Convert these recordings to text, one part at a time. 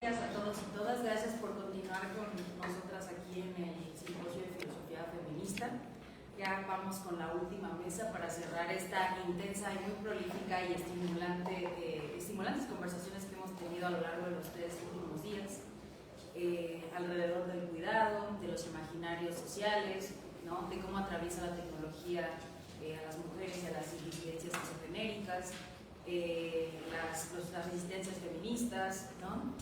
Gracias a todos y todas, gracias por continuar con nosotras aquí en el Simposio de Filosofía Feminista. Ya vamos con la última mesa para cerrar esta intensa y muy prolífica y estimulantes conversaciones que hemos tenido a lo largo de los 3 últimos días alrededor del cuidado, de los imaginarios sociales, ¿no? De cómo atraviesa la tecnología a las mujeres y a las disidencias exogenéricas, las resistencias feministas, ¿no?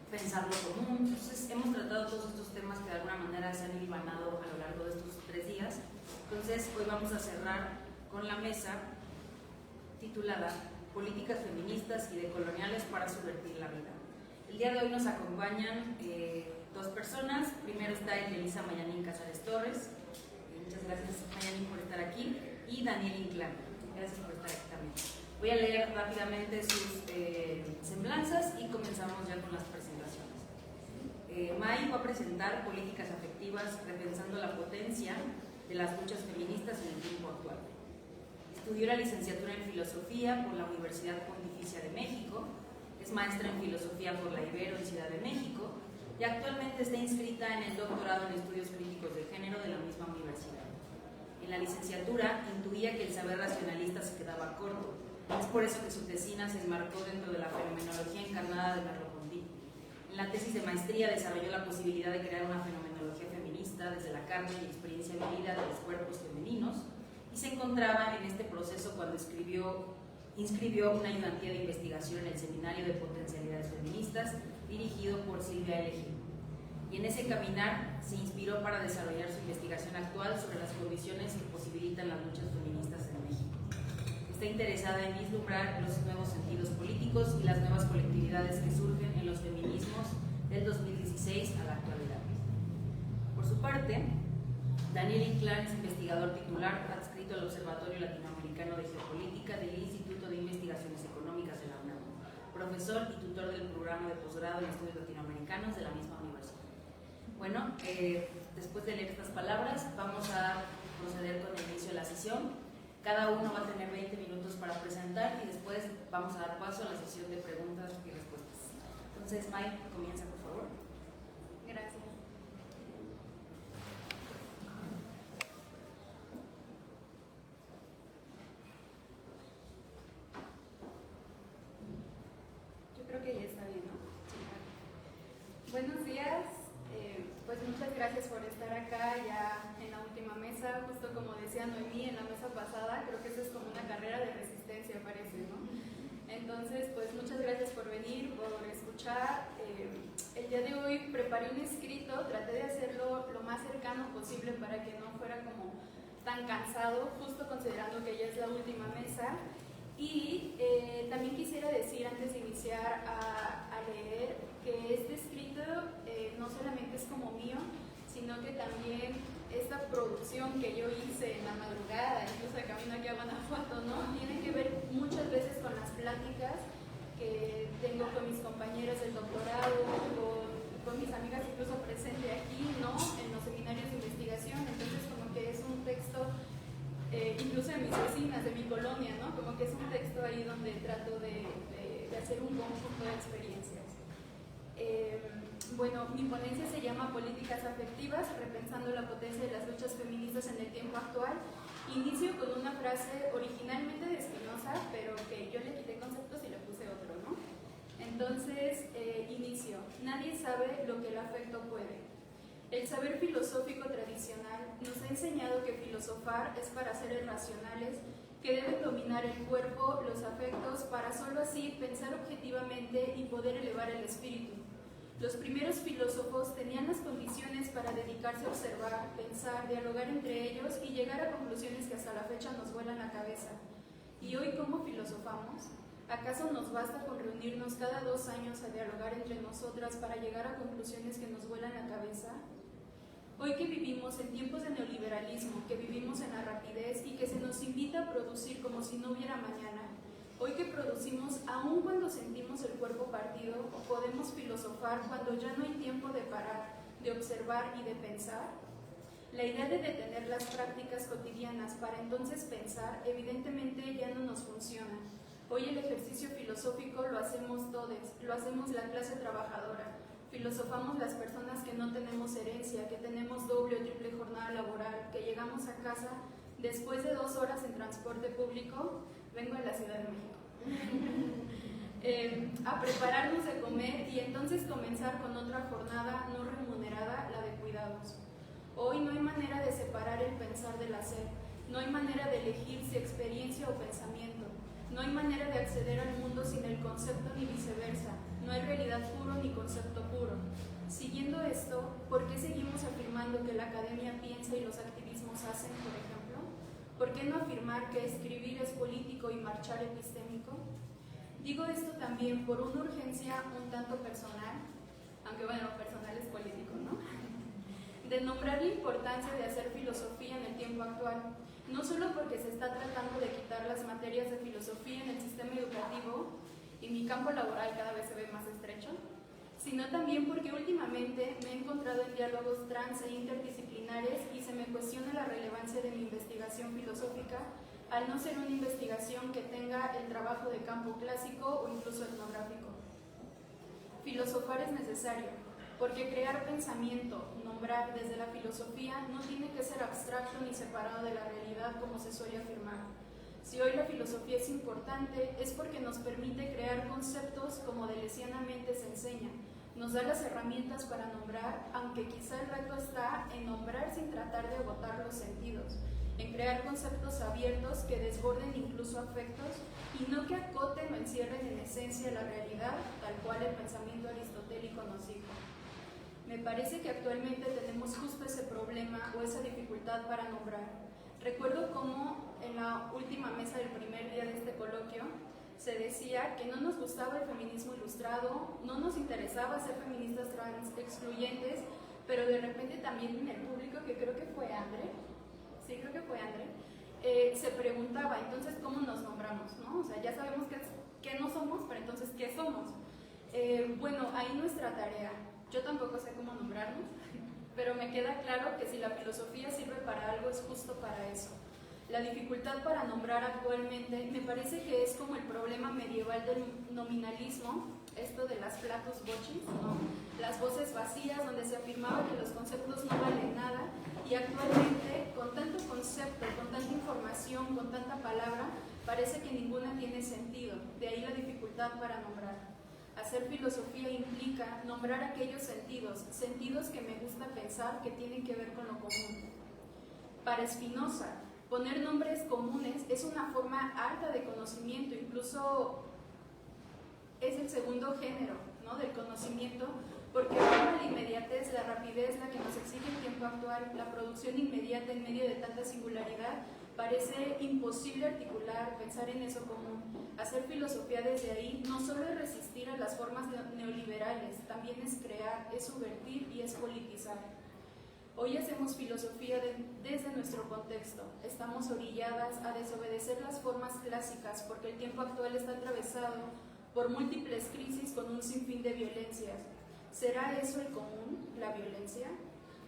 Pensar lo común. Entonces hemos tratado todos estos temas que de alguna manera se han hilvanado a lo largo de estos 3 días. Entonces hoy vamos a cerrar con la mesa titulada Políticas feministas y decoloniales para subvertir la vida. El día de hoy nos acompañan 2 personas. Primero está Elisa Mayanín Casares Torres. Muchas gracias, Mayanín, por estar aquí. Y Daniel Inclán. Gracias por estar aquí también. Voy a leer rápidamente sus semblanzas y comenzamos ya con las presentaciones. May va a presentar Políticas afectivas repensando la potencia de las luchas feministas en el tiempo actual. Estudió la licenciatura en Filosofía por la Universidad Pontificia de México, es maestra en Filosofía por la Ibero en Ciudad de México y actualmente está inscrita en el doctorado en Estudios Críticos de Género de la misma universidad. En la licenciatura intuía que el saber racionalista se quedaba corto. Es por eso que su tesina se enmarcó dentro de la fenomenología encarnada de Merleau-Ponty. En la tesis de maestría desarrolló la posibilidad de crear una fenomenología feminista desde la carne y experiencia vivida de los cuerpos femeninos y se encontraba en este proceso cuando inscribió una ayudantía de investigación en el Seminario de Potencialidades Feministas dirigido por Silvia L. Gil. Y en ese caminar se inspiró para desarrollar su investigación actual sobre las condiciones que posibilitan las luchas feministas en México. Está interesada en vislumbrar los nuevos sentidos políticos y las nuevas colectividades que surgen en los feminismos del 2016 a la actualidad. Por su parte, Daniel Inclán es investigador titular adscrito al Observatorio Latinoamericano de Geopolítica del Instituto de Investigaciones Económicas de la UNAM, profesor y tutor del programa de posgrado en estudios latinoamericanos de la misma universidad. Bueno, después de leer estas palabras, vamos a proceder con el inicio de la sesión. Cada uno va a tener 20 minutos para presentar y después vamos a dar paso a la sesión de preguntas y respuestas. Entonces, Mike, comienza, por favor. Gracias. Yo creo que ya está bien, ¿no? Sí. Buenos días. Pues muchas gracias por estar acá ya en la última mesa. Justo como decía Noemí en la mesa pasada, creo que eso es como una carrera de resistencia, parece, ¿no? Entonces, pues muchas gracias por venir, por escuchar. El día de hoy preparé un escrito, traté de hacerlo lo más cercano posible para que no fuera como tan cansado, justo considerando que ya es la última mesa. Y también quisiera decir, antes de iniciar a leer, que este escrito no solamente es como mío, sino que también esta producción que yo hice en la madrugada, incluso de camino aquí a Guanajuato, ¿no? Tiene que ver muchas veces con las pláticas que tengo con mis compañeras del doctorado, con mis amigas incluso presente aquí, ¿no? En los seminarios de investigación. Entonces como que es un texto incluso de mis vecinas, de mi colonia, ¿no? Como que es un texto ahí donde trato de hacer un conjunto de experiencias. Bueno, mi ponencia se llama Políticas afectivas, repensando la potencia de las luchas feministas en el tiempo actual. Inicio con una frase originalmente de Spinoza, pero que yo le quité conceptos y le puse otro, ¿no? Entonces, inicio. Nadie sabe lo que el afecto puede. El saber filosófico tradicional nos ha enseñado que filosofar es para seres racionales que deben dominar el cuerpo, los afectos, para sólo así pensar objetivamente y poder elevar el espíritu. Los primeros filósofos tenían las condiciones para dedicarse a observar, pensar, dialogar entre ellos y llegar a conclusiones que hasta la fecha nos vuelan la cabeza. ¿Y hoy cómo filosofamos? ¿Acaso nos basta con reunirnos cada 2 años a dialogar entre nosotras para llegar a conclusiones que nos vuelan la cabeza? Hoy que vivimos en tiempos de neoliberalismo, que vivimos en la rapidez y que se nos invita a producir como si no hubiera mañana, hoy que producimos aún cuando sentimos el cuerpo partido, podemos filosofar cuando ya no hay tiempo de parar, de observar y de pensar. La idea de detener las prácticas cotidianas para entonces pensar, evidentemente ya no nos funciona. Hoy el ejercicio filosófico lo hacemos todos, lo hacemos la clase trabajadora, filosofamos las personas que no tenemos herencia, que tenemos doble o triple jornada laboral, que llegamos a casa después de 2 horas en transporte público, vengo de la Ciudad de México, a prepararnos de comer y entonces comenzar con otra jornada no remunerada, la de cuidados. Hoy no hay manera de separar el pensar del hacer, no hay manera de elegir si experiencia o pensamiento, no hay manera de acceder al mundo sin el concepto ni viceversa, no hay realidad puro ni concepto puro. Siguiendo esto, ¿por qué seguimos afirmando que la academia piensa y los activismos hacen, por ejemplo? ¿Por qué no afirmar que escribir es político y marchar epistémico? Digo esto también por una urgencia un tanto personal, aunque bueno, personal es político, ¿no? De nombrar la importancia de hacer filosofía en el tiempo actual, no solo porque se está tratando de quitar las materias de filosofía en el sistema educativo y mi campo laboral cada vez se ve más estrecho, sino también porque últimamente me he encontrado en diálogos trans e interdisciplinares y se me cuestiona la relevancia de mi investigación filosófica al no ser una investigación que tenga el trabajo de campo clásico o incluso etnográfico. Filosofar es necesario, porque crear pensamiento, nombrar desde la filosofía no tiene que ser abstracto ni separado de la realidad como se suele afirmar. Si hoy la filosofía es importante es porque nos permite crear conceptos como deleuzianamente se enseña, nos da las herramientas para nombrar, aunque quizá el reto está en nombrar sin tratar de agotar los sentidos, en crear conceptos abiertos que desborden incluso afectos y no que acoten o encierren en esencia la realidad tal cual el pensamiento aristotélico nos dijo. Me parece que actualmente tenemos justo ese problema o esa dificultad para nombrar. Recuerdo cómo en la última mesa del primer día de este coloquio se decía que no nos gustaba el feminismo ilustrado, no nos interesaba ser feministas trans excluyentes, pero de repente también en el público, que creo que fue André, se preguntaba, entonces, ¿cómo nos nombramos? ¿No? O sea, ya sabemos qué no somos, pero entonces, ¿qué somos? Bueno, ahí nuestra tarea. Yo tampoco sé cómo nombrarnos, pero me queda claro que si la filosofía sirve para algo, es justo para eso. La dificultad para nombrar actualmente me parece que es como el problema medieval del nominalismo, esto de las flatus vocis, ¿no? Las voces vacías donde se afirmaba que los conceptos no valen nada, y actualmente con tanto concepto, con tanta información, con tanta palabra, parece que ninguna tiene sentido, de ahí la dificultad para nombrar. Hacer filosofía implica nombrar aquellos sentidos que me gusta pensar que tienen que ver con lo común. Para Spinoza, poner nombres comunes es una forma alta de conocimiento, incluso es el segundo género, ¿no?, del conocimiento, porque la inmediatez, la rapidez, la que nos exige el tiempo actual, la producción inmediata en medio de tanta singularidad, parece imposible articular, pensar en eso común. Hacer filosofía desde ahí no solo es resistir a las formas neoliberales, también es crear, es subvertir y es politizar. Hoy hacemos filosofía desde nuestro contexto. Estamos orilladas a desobedecer las formas clásicas porque el tiempo actual está atravesado por múltiples crisis con un sinfín de violencias. ¿Será eso el común, la violencia?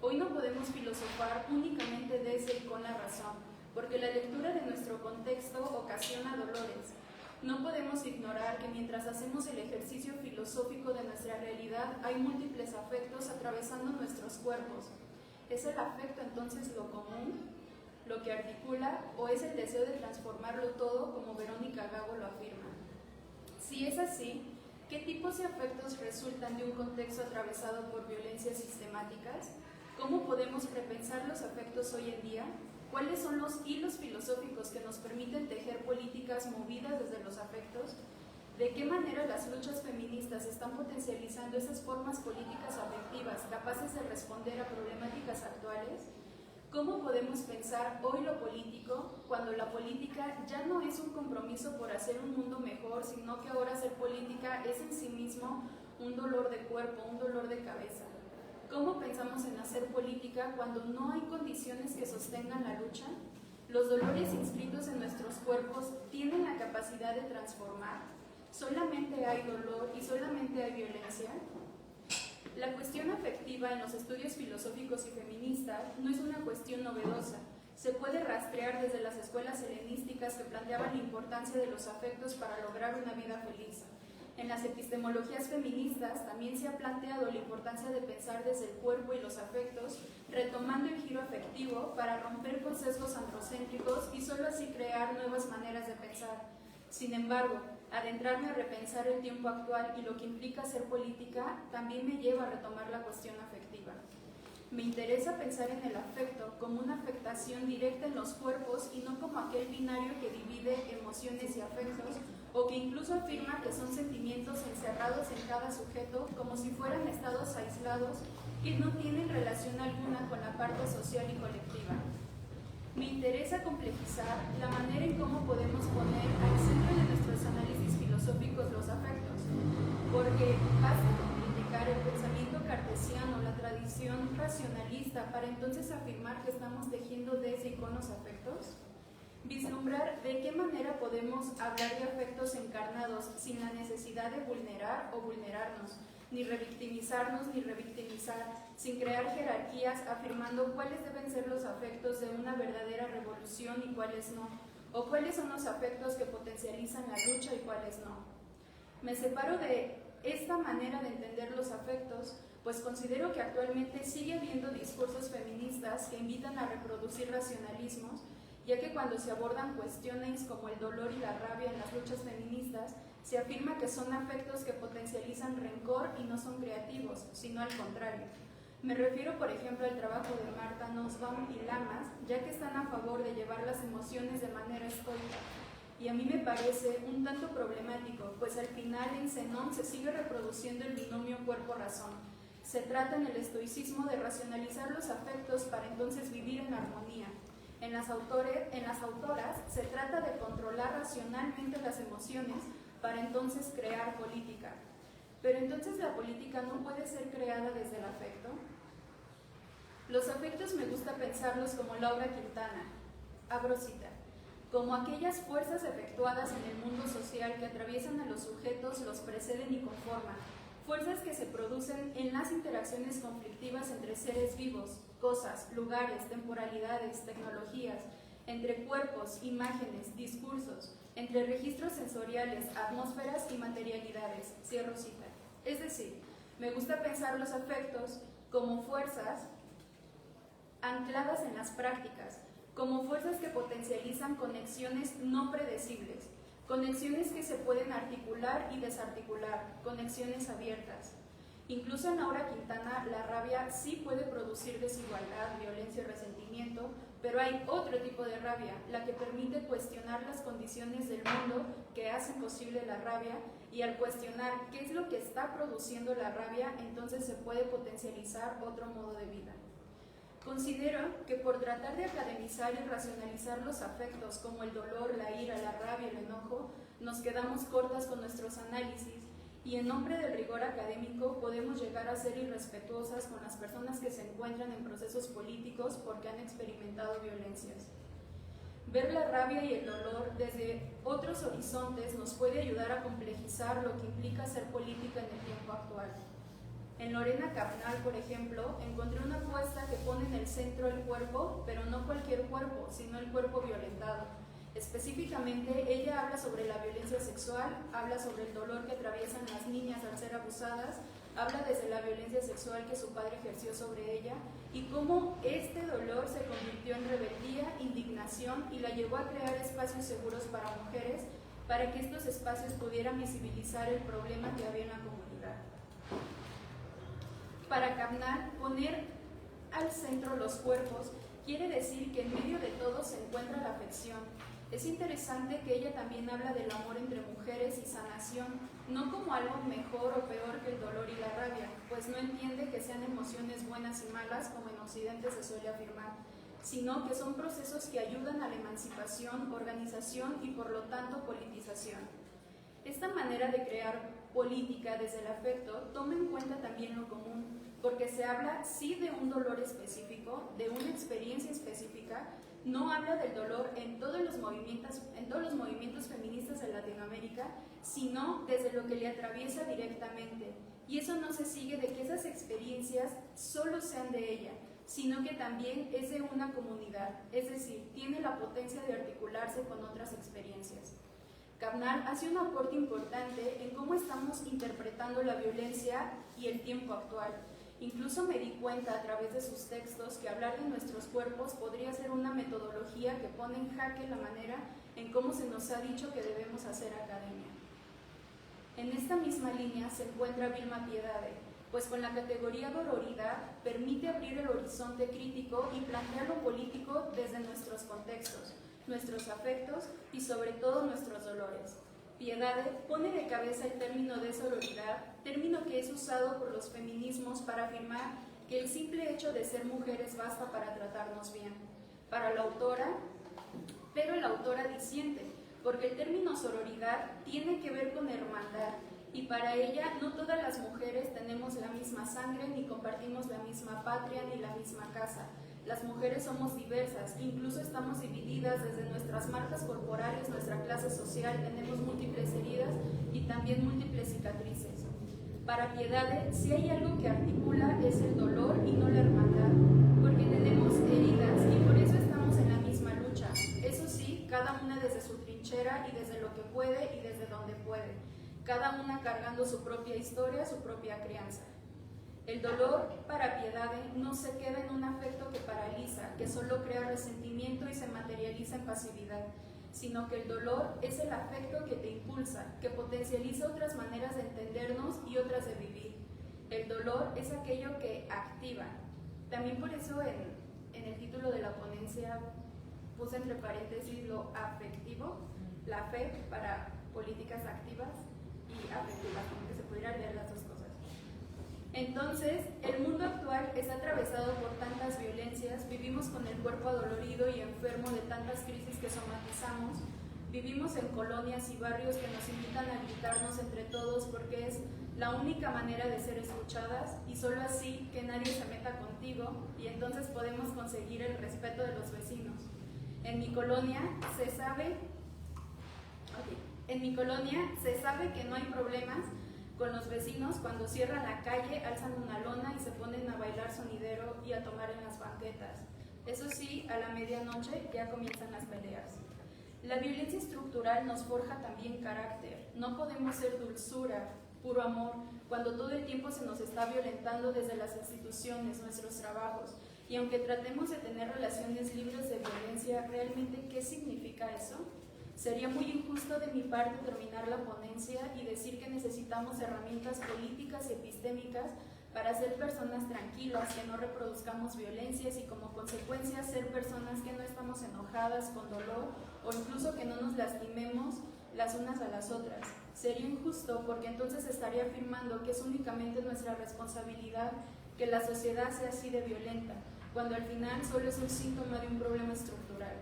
Hoy no podemos filosofar únicamente desde y con la razón, porque la lectura de nuestro contexto ocasiona dolores. No podemos ignorar que mientras hacemos el ejercicio filosófico de nuestra realidad hay múltiples afectos atravesando nuestros cuerpos. ¿Es el afecto entonces lo común, lo que articula, o es el deseo de transformarlo todo como Verónica Gago lo afirma? Si es así, ¿qué tipos de afectos resultan de un contexto atravesado por violencias sistemáticas? ¿Cómo podemos repensar los afectos hoy en día? ¿Cuáles son los hilos filosóficos que nos permiten tejer políticas movidas desde los afectos? ¿De qué manera las luchas feministas están potencializando esas formas políticas afectivas capaces de responder a problemáticas actuales? ¿Cómo podemos pensar hoy lo político cuando la política ya no es un compromiso por hacer un mundo mejor, sino que ahora hacer política es en sí mismo un dolor de cuerpo, un dolor de cabeza? ¿Cómo pensamos en hacer política cuando no hay condiciones que sostengan la lucha? ¿Los dolores inscritos en nuestros cuerpos tienen la capacidad de transformar? ¿Solamente hay dolor y solamente hay violencia? La cuestión afectiva en los estudios filosóficos y feministas no es una cuestión novedosa, Se puede rastrear desde las escuelas helenísticas que planteaban la importancia de los afectos para lograr una vida feliz. En las epistemologías feministas también se ha planteado la importancia de pensar desde el cuerpo y los afectos, retomando el giro afectivo para romper con sesgos androcéntricos y solo así crear nuevas maneras de pensar. Sin embargo, adentrarme a repensar el tiempo actual y lo que implica ser política también me lleva a retomar la cuestión afectiva. Me interesa pensar en el afecto como una afectación directa en los cuerpos y no como aquel binario que divide emociones y afectos, o que incluso afirma que son sentimientos encerrados en cada sujeto como si fueran estados aislados que no tienen relación alguna con la parte social y colectiva. Me interesa complejizar la manera en cómo podemos poner al centro de nuestros análisis filosóficos los afectos, porque basta con criticar el pensamiento cartesiano, la tradición racionalista, para entonces afirmar que estamos tejiendo desde iconos afectos. Vislumbrar de qué manera podemos hablar de afectos encarnados sin la necesidad de vulnerar o vulnerarnos, ni revictimizarnos ni revictimizar, sin crear jerarquías afirmando cuáles deben ser los afectos de una verdadera revolución y cuáles no, o cuáles son los afectos que potencializan la lucha y cuáles no. Me separo de esta manera de entender los afectos, pues considero que actualmente sigue habiendo discursos feministas que invitan a reproducir racionalismos, ya que cuando se abordan cuestiones como el dolor y la rabia en las luchas feministas, se afirma que son afectos que potencializan rencor y no son creativos, sino al contrario. Me refiero, por ejemplo, al trabajo de Marta Nussbaum y Lamas, ya que están a favor de llevar las emociones de manera estoica. Y a mí me parece un tanto problemático, pues al final en Zenón se sigue reproduciendo el binomio cuerpo-razón. Se trata en el estoicismo de racionalizar los afectos para entonces vivir en armonía. En las autoras se trata de controlar racionalmente las emociones para entonces crear política. Pero entonces la política no puede ser creada desde el afecto. Los afectos me gusta pensarlos como Laura Quintana, abro cita, como aquellas fuerzas efectuadas en el mundo social que atraviesan a los sujetos, los preceden y conforman, fuerzas que se producen en las interacciones conflictivas entre seres vivos, cosas, lugares, temporalidades, tecnologías, entre cuerpos, imágenes, discursos, entre registros sensoriales, atmósferas y materialidades, cierro cita. Es decir, me gusta pensar los afectos como fuerzas ancladas en las prácticas, como fuerzas que potencializan conexiones no predecibles, conexiones que se pueden articular y desarticular, conexiones abiertas. Incluso en Laura Quintana, la rabia sí puede producir desigualdad, violencia y resentimiento, pero hay otro tipo de rabia, la que permite cuestionar las condiciones del mundo que hacen posible la rabia, y al cuestionar qué es lo que está produciendo la rabia, entonces se puede potencializar otro modo de vida. Considero que por tratar de academizar y racionalizar los afectos como el dolor, la ira, la rabia, el enojo, nos quedamos cortas con nuestros análisis y en nombre del rigor académico podemos llegar a ser irrespetuosas con las personas que se encuentran en procesos políticos porque han experimentado violencias. Ver la rabia y el dolor desde otros horizontes nos puede ayudar a complejizar lo que implica ser política en el tiempo actual. En Lorena Capnal, por ejemplo, encontré una apuesta que pone en el centro el cuerpo, pero no cualquier cuerpo, sino el cuerpo violentado. Específicamente, ella habla sobre la violencia sexual, habla sobre el dolor que atraviesan las niñas al ser abusadas, habla desde la violencia sexual que su padre ejerció sobre ella y cómo este dolor se convirtió en rebeldía, indignación y la llevó a crear espacios seguros para mujeres, para que estos espacios pudieran visibilizar el problema que había en la comunidad. Para Capnal, poner al centro los cuerpos quiere decir que en medio de todo se encuentra la afección. Es interesante que ella también habla del amor entre mujeres y sanación, no como algo mejor o peor que el dolor y la rabia, pues no entiende que sean emociones buenas y malas como en Occidente se suele afirmar, sino que son procesos que ayudan a la emancipación, organización y por lo tanto politización. Esta manera de crear política desde el afecto toma en cuenta también lo común, porque se habla sí de un dolor específico, de una experiencia específica, no habla del dolor en todos los movimientos feministas en Latinoamérica, sino desde lo que le atraviesa directamente. Y eso no se sigue de que esas experiencias solo sean de ella, sino que también es de una comunidad, es decir, tiene la potencia de articularse con otras experiencias. Cabnal hace un aporte importante en cómo estamos interpretando la violencia y el tiempo actual. Incluso me di cuenta a través de sus textos que hablar de nuestros cuerpos podría ser una metodología que pone en jaque la manera en cómo se nos ha dicho que debemos hacer academia. En esta misma línea se encuentra Vilma Piedade, pues con la categoría doloridad permite abrir el horizonte crítico y plantear lo político desde nuestros contextos, nuestros afectos y sobre todo nuestros dolores. Piedade pone de cabeza el término de sororidad, término que es usado por los feminismos para afirmar que el simple hecho de ser mujeres basta para tratarnos bien. Para la autora, pero la autora disiente, porque el término sororidad tiene que ver con hermandad, y para ella no todas las mujeres tenemos la misma sangre, ni compartimos la misma patria, ni la misma casa. Las mujeres somos diversas, incluso estamos divididas desde nuestras marcas corporales, nuestra clase social, tenemos múltiples heridas y también múltiples cicatrices. Para Piedade, si hay algo que articula es el dolor y no la hermandad, porque tenemos heridas y por eso estamos en la misma lucha. Eso sí, cada una desde su trinchera y desde lo que puede y desde donde puede, cada una cargando su propia historia, su propia crianza. El dolor, para Piedade, no se queda en un afecto que paraliza, que solo crea resentimiento y se materializa en pasividad, sino que el dolor es el afecto que te impulsa, que potencializa otras maneras de entendernos y otras de vivir. El dolor es aquello que activa. También por eso en el título de la ponencia puse entre paréntesis lo afectivo, la fe para políticas activas y afectivas, aunque se pudieran leer las dos cosas. Entonces, el mundo actual está atravesado por tantas violencias, vivimos con el cuerpo adolorido y enfermo de tantas crisis que somatizamos, vivimos en colonias y barrios que nos invitan a gritarnos entre todos porque es la única manera de ser escuchadas y solo así que nadie se meta contigo y entonces podemos conseguir el respeto de los vecinos. En mi colonia se sabe que no hay problemas con los vecinos cuando cierran la calle, alzan una lona y se ponen a bailar sonidero y a tomar en las banquetas. Eso sí, a la medianoche ya comienzan las peleas. La violencia estructural nos forja también carácter. No podemos ser dulzura, puro amor, cuando todo el tiempo se nos está violentando desde las instituciones, nuestros trabajos. Y aunque tratemos de tener relaciones libres de violencia, ¿realmente qué significa eso? Sería muy injusto de mi parte terminar la ponencia y decir que necesitamos herramientas políticas y epistémicas para ser personas tranquilas, que no reproduzcamos violencias y como consecuencia ser personas que no estamos enojadas, con dolor o incluso que no nos lastimemos las unas a las otras. Sería injusto porque entonces estaría afirmando que es únicamente nuestra responsabilidad que la sociedad sea así de violenta, cuando al final solo es un síntoma de un problema estructural.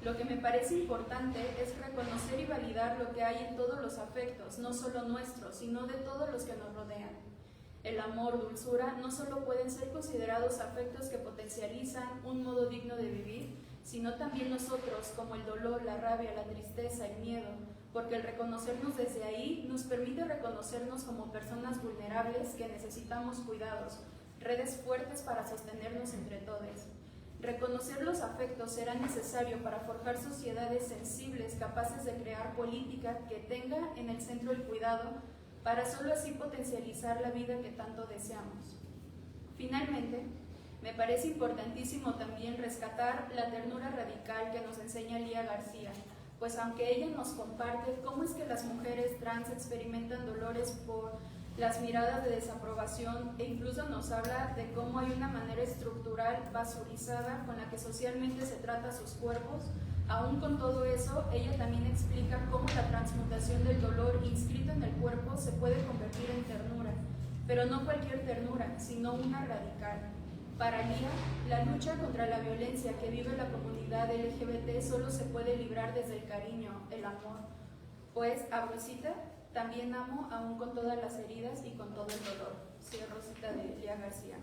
Lo que me parece importante es reconocer y validar lo que hay en todos los afectos, no solo nuestros, sino de todos los que nos rodean. El amor, dulzura, no solo pueden ser considerados afectos que potencializan un modo digno de vivir, sino también nosotros, como el dolor, la rabia, la tristeza, el miedo, porque el reconocernos desde ahí nos permite reconocernos como personas vulnerables que necesitamos cuidados, redes fuertes para sostenernos entre todos. Reconocer los afectos será necesario para forjar sociedades sensibles capaces de crear política que tenga en el centro el cuidado para solo así potencializar la vida que tanto deseamos. Finalmente, me parece importantísimo también rescatar la ternura radical que nos enseña Lía García, pues aunque ella nos comparte cómo es que las mujeres trans experimentan dolores por las miradas de desaprobación e incluso nos habla de cómo hay una manera estructural basurizada con la que socialmente se trata sus cuerpos, aún con todo eso, ella también explica cómo la transmutación del dolor inscrito en el cuerpo se puede convertir en ternura, pero no cualquier ternura, sino una radical. Para Lía, la lucha contra la violencia que vive la comunidad LGBT solo se puede librar desde el cariño, el amor, pues, abro cita, también amo aún con todas las heridas y con todo el dolor. Cierro cita de Lía García.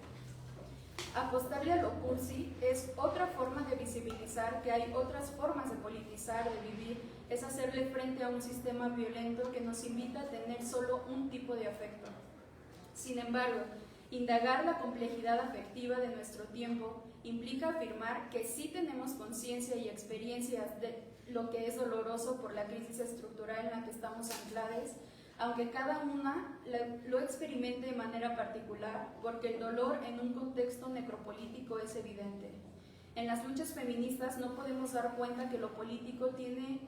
Apostarle a lo cursi es otra forma de visibilizar que hay otras formas de politizar, de vivir, es hacerle frente a un sistema violento que nos invita a tener solo un tipo de afecto. Sin embargo, Indagar la complejidad afectiva de nuestro tiempo implica afirmar que sí tenemos conciencia y experiencias de lo que es doloroso por la crisis estructural en la que estamos anclados, aunque cada una lo experimente de manera particular, porque el dolor en un contexto necropolítico es evidente. En las luchas feministas nos podemos dar cuenta que lo político tiene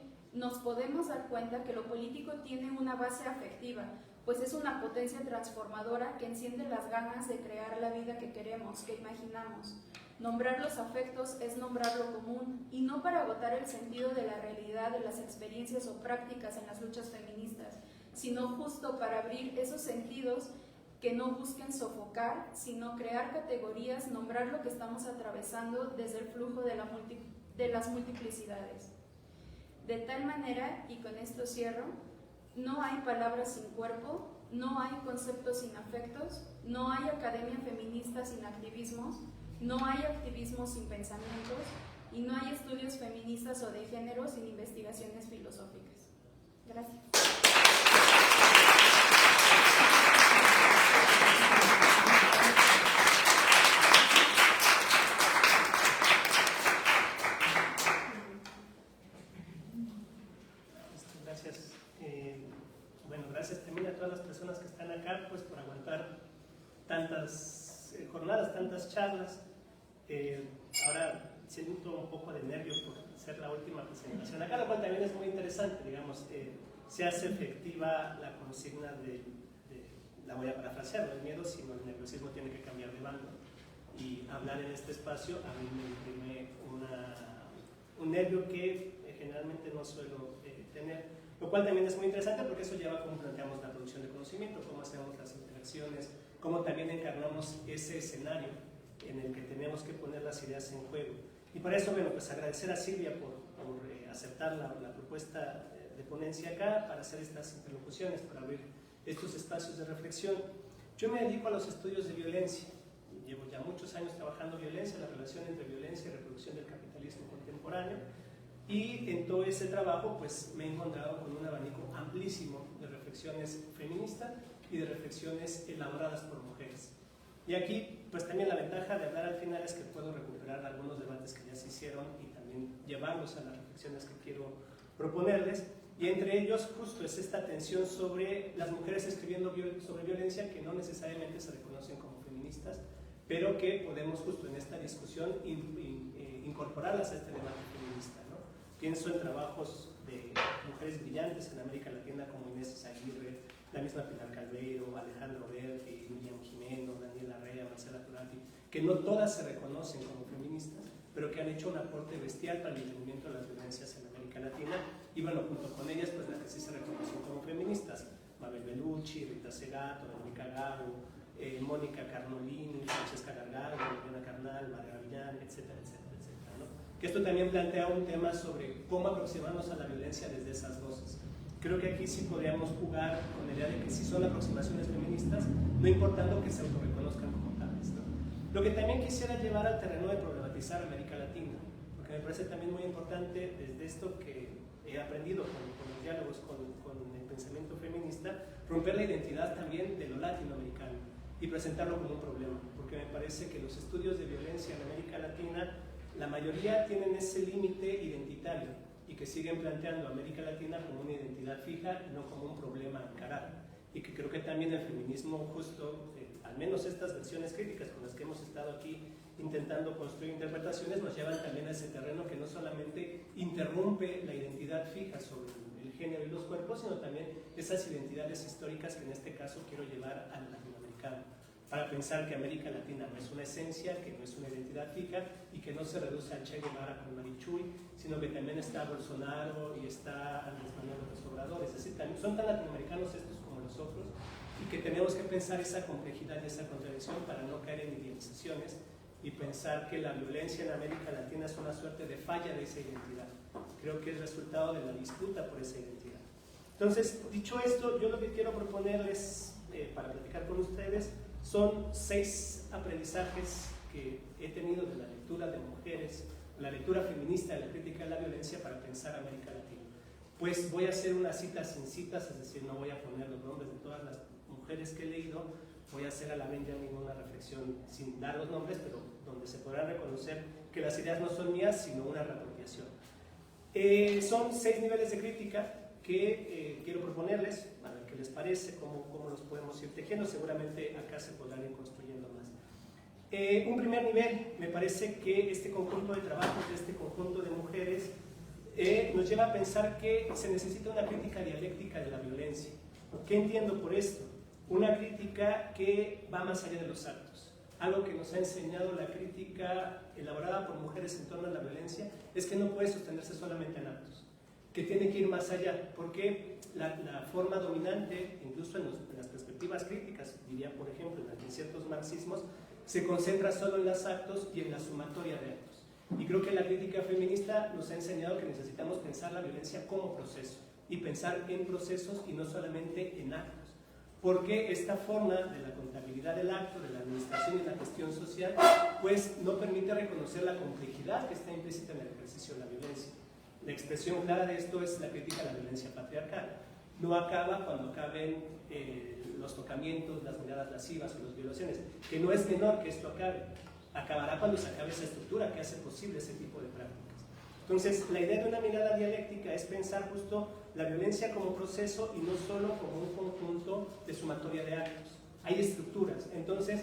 una base afectiva, pues es una potencia transformadora que enciende las ganas de crear la vida que queremos, que imaginamos. Nombrar los afectos es nombrar lo común, y no para agotar el sentido de la realidad de las experiencias o prácticas en las luchas feministas, sino justo para abrir esos sentidos que no busquen sofocar, sino crear categorías, nombrar lo que estamos atravesando desde el flujo de las multiplicidades. De tal manera, y con esto cierro, no hay palabras sin cuerpo, no hay conceptos sin afectos, no hay academia feminista sin activismos, no hay activismo sin pensamientos y no hay estudios feministas o de género sin investigaciones filosóficas. Gracias. Gracias. Bueno, gracias también a todas las personas que están acá, pues, por aguantar tantas jornadas, tantas charlas. Ahora siento un poco de nervio por ser la última presentación acá, lo cual también es muy interesante, digamos, se hace efectiva la consigna la voy a parafrasear, no el miedo, sino el nerviosismo tiene que cambiar de bando, y hablar en este espacio a mí me imprime un nervio que generalmente no suelo tener, lo cual también es muy interesante porque eso lleva a cómo planteamos la producción de conocimiento, cómo hacemos las interacciones, cómo también encarnamos ese escenario en el que tenemos que poner las ideas en juego. Y para eso, bueno, pues agradecer a Silvia por aceptar la propuesta de ponencia acá, para hacer estas interlocuciones, para abrir estos espacios de reflexión. Yo me dedico a los estudios de violencia. Llevo ya muchos años trabajando violencia, la relación entre violencia y reproducción del capitalismo contemporáneo, y en todo ese trabajo pues me he encontrado con un abanico amplísimo de reflexiones feministas y de reflexiones elaboradas por mujeres. Y aquí pues también la ventaja de hablar al final es que puedo recuperar algunos debates que ya se hicieron y también llevarlos a las reflexiones que quiero proponerles, y entre ellos justo es esta tensión sobre las mujeres escribiendo sobre violencia que no necesariamente se reconocen como feministas, pero que podemos justo en esta discusión incorporarlas a este debate feminista, ¿no? Pienso en trabajos de mujeres brillantes en América Latina como Inés Aguirre, la misma Pilar Calveiro, Alejandro Berti, Miriam Jimeno, Daniela Rea, Marcela Turati, que no todas se reconocen como feministas, pero que han hecho un aporte bestial para el entendimiento de las violencias en América Latina, y bueno, junto con ellas, pues las que sí se reconocen como feministas, Mabel Bellucci, Rita Segato, Verónica Gago, Mónica Carnolini, Francesca Gargaro, Liliana Carnal, María Villán, etcétera, etcétera, etcétera, ¿no? Que esto también plantea un tema sobre cómo aproximarnos a la violencia desde esas voces. Creo que aquí sí podríamos jugar con la idea de que sí son aproximaciones feministas, no importando que se autorreconozcan como tales, ¿no? Lo que también quisiera llevar al terreno de problematizar América Latina, porque me parece también muy importante desde esto que he aprendido con los diálogos con el pensamiento feminista, romper la identidad también de lo latinoamericano y presentarlo como un problema, porque me parece que los estudios de violencia en América Latina, la mayoría tienen ese límite identitario y que siguen planteando a América Latina como una identidad fija y no como un problema a encarar. Y que creo que también el feminismo justo, al menos estas versiones críticas con las que hemos estado aquí intentando construir interpretaciones, nos llevan también a ese terreno que no solamente interrumpe la identidad fija sobre el género y los cuerpos, sino también esas identidades históricas que en este caso quiero llevar al latinoamericano, para pensar que América Latina no es una esencia, que no es una identidad fija y que no se reduce a Che Guevara con Marichuy, sino que también está Bolsonaro y está Andrés Manuel López Obrador. Es decir, también son tan latinoamericanos estos como los otros, y que tenemos que pensar esa complejidad y esa contradicción para no caer en idealizaciones y pensar que la violencia en América Latina es una suerte de falla de esa identidad. Creo que es resultado de la disputa por esa identidad. Entonces, dicho esto, yo lo que quiero proponerles para platicar con ustedes son 6 aprendizajes que he tenido de la lectura de mujeres, la lectura feminista de la crítica de la violencia para pensar América Latina. Pues voy a hacer una cita sin citas, es decir, no voy a poner los nombres de todas las mujeres que he leído, voy a hacer a la Benjamin una reflexión sin dar los nombres, pero donde se podrá reconocer que las ideas no son mías, sino una reapropiación. Son 6 niveles de crítica que quiero proponerles, a ver qué les parece, cómo los podemos ir tejiendo. Seguramente acá se podrán ir construyendo más. Un primer nivel, me parece que este conjunto de trabajos, de este conjunto de mujeres, nos lleva a pensar que se necesita una crítica dialéctica de la violencia. ¿Qué entiendo por esto? Una crítica que va más allá de los actos. Algo que nos ha enseñado la crítica elaborada por mujeres en torno a la violencia es que no puede sostenerse solamente en actos, que tiene que ir más allá, porque la forma dominante, incluso en las perspectivas críticas, diría por ejemplo en ciertos marxismos, se concentra solo en los actos y en la sumatoria de actos. Y creo que la crítica feminista nos ha enseñado que necesitamos pensar la violencia como proceso, y pensar en procesos y no solamente en actos. Porque esta forma de la contabilidad del acto, de la administración y la gestión social, pues no permite reconocer la complejidad que está implícita en el ejercicio de la violencia. La expresión clara de esto es la crítica a la violencia patriarcal. No acaba cuando acaben los tocamientos, las miradas lascivas o las violaciones, que no es menor que esto acabe. Acabará cuando se acabe esa estructura que hace posible ese tipo de prácticas. Entonces, la idea de una mirada dialéctica es pensar justo la violencia como proceso y no solo como un conjunto de sumatoria de actos. Hay estructuras. Entonces,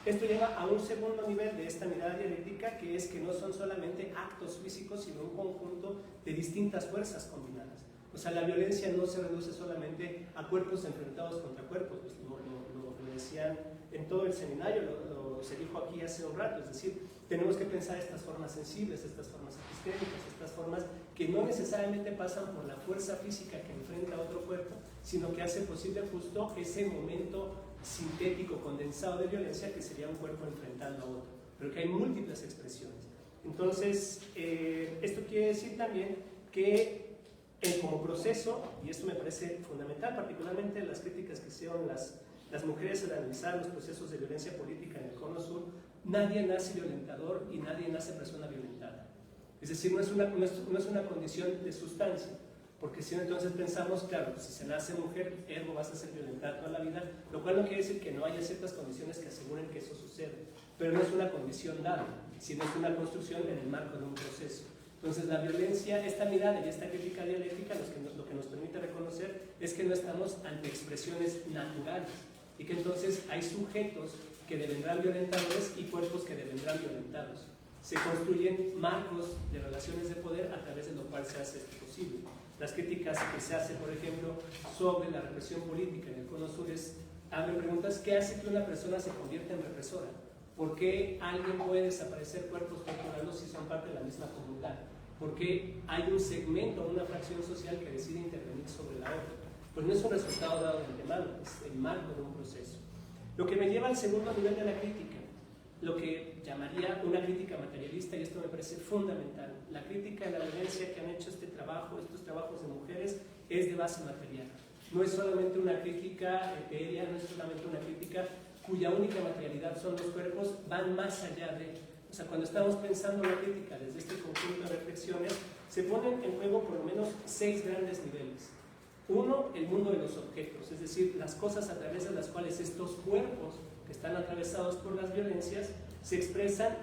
esto lleva a un segundo nivel de esta mirada dialéctica, que es que no son solamente actos físicos, sino un conjunto de distintas fuerzas combinadas. O sea, la violencia no se reduce solamente a cuerpos enfrentados contra cuerpos, pues lo decían en todo el seminario, se dijo aquí hace un rato, es decir, tenemos que pensar estas formas sensibles, estas formas epistémicas, estas formas que no necesariamente pasan por la fuerza física que enfrenta a otro cuerpo, sino que hace posible justo ese momento sintético, condensado de violencia, que sería un cuerpo enfrentando a otro, pero que hay múltiples expresiones. Entonces, esto quiere decir también que como proceso, y esto me parece fundamental, particularmente en las críticas que hicieron las mujeres al analizar los procesos de violencia política en el Cono Sur, nadie nace violentador y nadie nace persona violentada. Es decir, no es una condición de sustancia, porque si no, entonces pensamos, claro, pues si se nace mujer, ergo vas a ser violentada toda la vida, lo cual no quiere decir que no haya ciertas condiciones que aseguren que eso sucede, pero no es una condición dada, sino es una construcción en el marco de un proceso. Entonces la violencia, esta mirada y esta crítica dialéctica, lo que nos permite reconocer es que no estamos ante expresiones naturales y que entonces hay sujetos que devendrán violentadores y cuerpos que devendrán violentados. Se construyen marcos de relaciones de poder a través de lo cual se hace esto posible. Las críticas que se hacen, por ejemplo, sobre la represión política en el Cono Sur abren preguntas: ¿qué hace que una persona se convierta en represora? ¿Por qué alguien puede desaparecer cuerpos torturados si son parte de la misma comunidad? ¿Por qué hay un segmento, una fracción social que decide intervenir sobre la otra? Pues no es un resultado dado de antemano, es el marco de un proceso. Lo que me lleva al segundo nivel de la crítica, lo que llamaría una crítica materialista, y esto me parece fundamental. La crítica de la violencia que han hecho estos trabajos de mujeres, es de base material. No es solamente una crítica etérea, no es solamente una crítica cuya única materialidad son los cuerpos, van más allá de... O sea, cuando estamos pensando la crítica desde este conjunto de reflexiones, se ponen en juego por lo menos 6 grandes niveles. Uno, el mundo de los objetos, es decir, las cosas a través de las cuales estos cuerpos que están atravesados por las violencias se expresan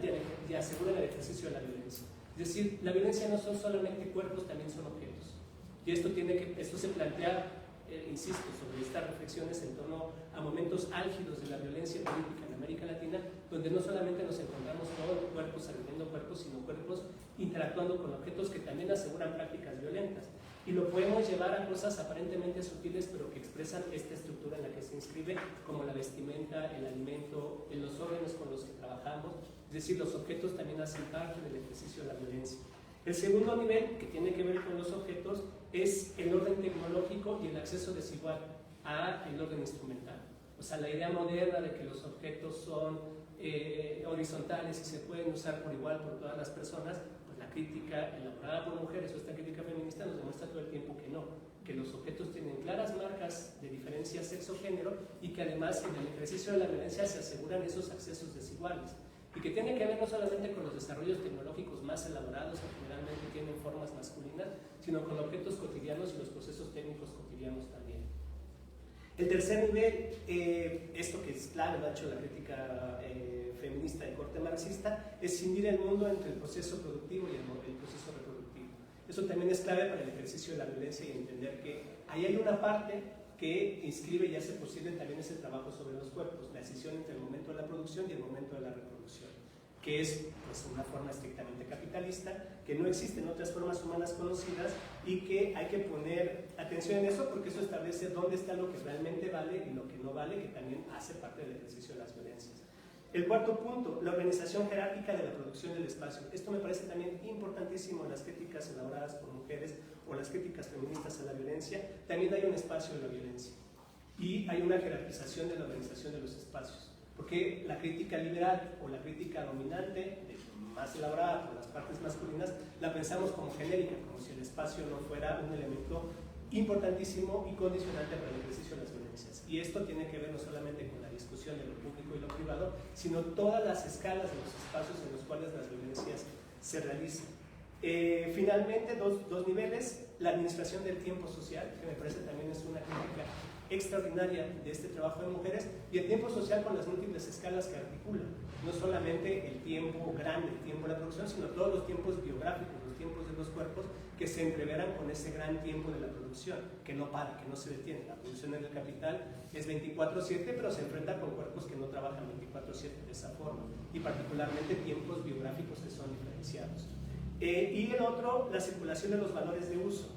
y aseguran el ejercicio de la violencia. Es decir, la violencia no son solamente cuerpos, también son objetos. Y esto se plantea, insisto, sobre estas reflexiones en torno a momentos álgidos de la violencia política en América Latina, donde no solamente nos encontramos todos cuerpos agrediendo cuerpos, sino cuerpos interactuando con objetos que también aseguran prácticas violentas. Y lo podemos llevar a cosas aparentemente sutiles, pero que expresan esta estructura en la que se inscribe, como la vestimenta, el alimento, en los órganos con los que trabajamos. Es decir, los objetos también hacen parte del ejercicio de la violencia. El segundo nivel, que tiene que ver con los objetos, es el orden tecnológico y el acceso desigual al orden instrumental. O sea, la idea moderna de que los objetos son horizontales y se pueden usar por igual por todas las personas, pues la crítica elaborada por mujeres o esta crítica feminista nos demuestra todo el tiempo que no, que los objetos tienen claras marcas de diferencia sexo-género y que además en el ejercicio de la violencia se aseguran esos accesos desiguales. Y que tiene que ver no solamente con los desarrollos tecnológicos más elaborados, que generalmente tienen formas masculinas, sino con objetos cotidianos y los procesos técnicos cotidianos también. El tercer nivel, esto que es clave, lo ha hecho la crítica feminista de corte marxista, es cindir el mundo entre el proceso productivo y el proceso reproductivo. Eso también es clave para el ejercicio de la violencia y entender que ahí hay una parte que inscribe y hace posible también ese trabajo sobre los cuerpos, la decisión entre el momento de la producción y el momento de la reproducción, que es pues, una forma estrictamente capitalista, que no existen otras formas humanas conocidas y que hay que poner atención en eso porque eso establece dónde está lo que realmente vale y lo que no vale, que también hace parte del ejercicio de las violencias. El cuarto punto, la organización jerárquica de la producción del espacio. Esto me parece también importantísimo en las críticas elaboradas por mujeres o las críticas feministas a la violencia. También hay un espacio de la violencia y hay una jerarquización de la organización de los espacios. Porque la crítica liberal o la crítica dominante, más elaborada por las partes masculinas, la pensamos como genérica, como si el espacio no fuera un elemento importantísimo y condicionante para el ejercicio de las violencias. Y esto tiene que ver no solamente con la discusión de lo público y lo privado, sino todas las escalas de los espacios en los cuales las violencias se realizan. Finalmente, dos niveles, la administración del tiempo social, que me parece también es una crítica extraordinaria de este trabajo de mujeres, y el tiempo social con las múltiples escalas que articula, no solamente el tiempo grande, el tiempo de la producción, sino todos los tiempos biográficos, los tiempos de los cuerpos que se entreveran con ese gran tiempo de la producción, que no para, que no se detiene. La producción en el capital es 24/7, pero se enfrenta con cuerpos que no trabajan 24/7 de esa forma, y particularmente tiempos biográficos que son diferenciados. Y el otro, la circulación de los valores de uso.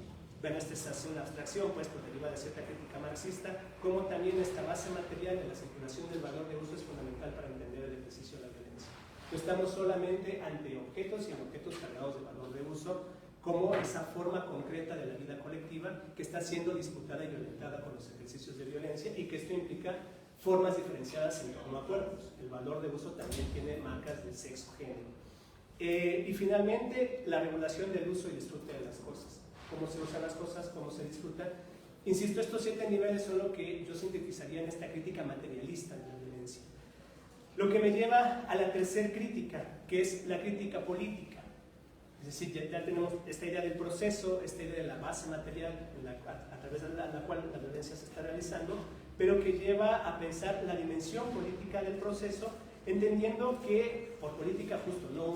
Bueno, esta es una abstracción, pues, por deriva de cierta crítica marxista, como también esta base material de la circulación del valor de uso es fundamental para entender el ejercicio de la violencia. No estamos solamente ante objetos y en objetos cargados de valor de uso, como esa forma concreta de la vida colectiva que está siendo disputada y violentada por los ejercicios de violencia, y que esto implica formas diferenciadas en torno a cuerpos. El valor de uso también tiene marcas de sexo, género. Y finalmente, la regulación del uso y disfrute de las cosas. Cómo se usan las cosas, cómo se disfrutan. Insisto, estos 7 niveles son lo que yo sintetizaría en esta crítica materialista de la violencia. Lo que me lleva a la tercera crítica, que es la crítica política. Es decir, ya tenemos esta idea del proceso, esta idea de la base material a través de la cual la violencia se está realizando, pero que lleva a pensar la dimensión política del proceso, entendiendo que por política justo, no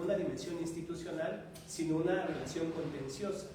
una dimensión institucional, sino una relación contenciosa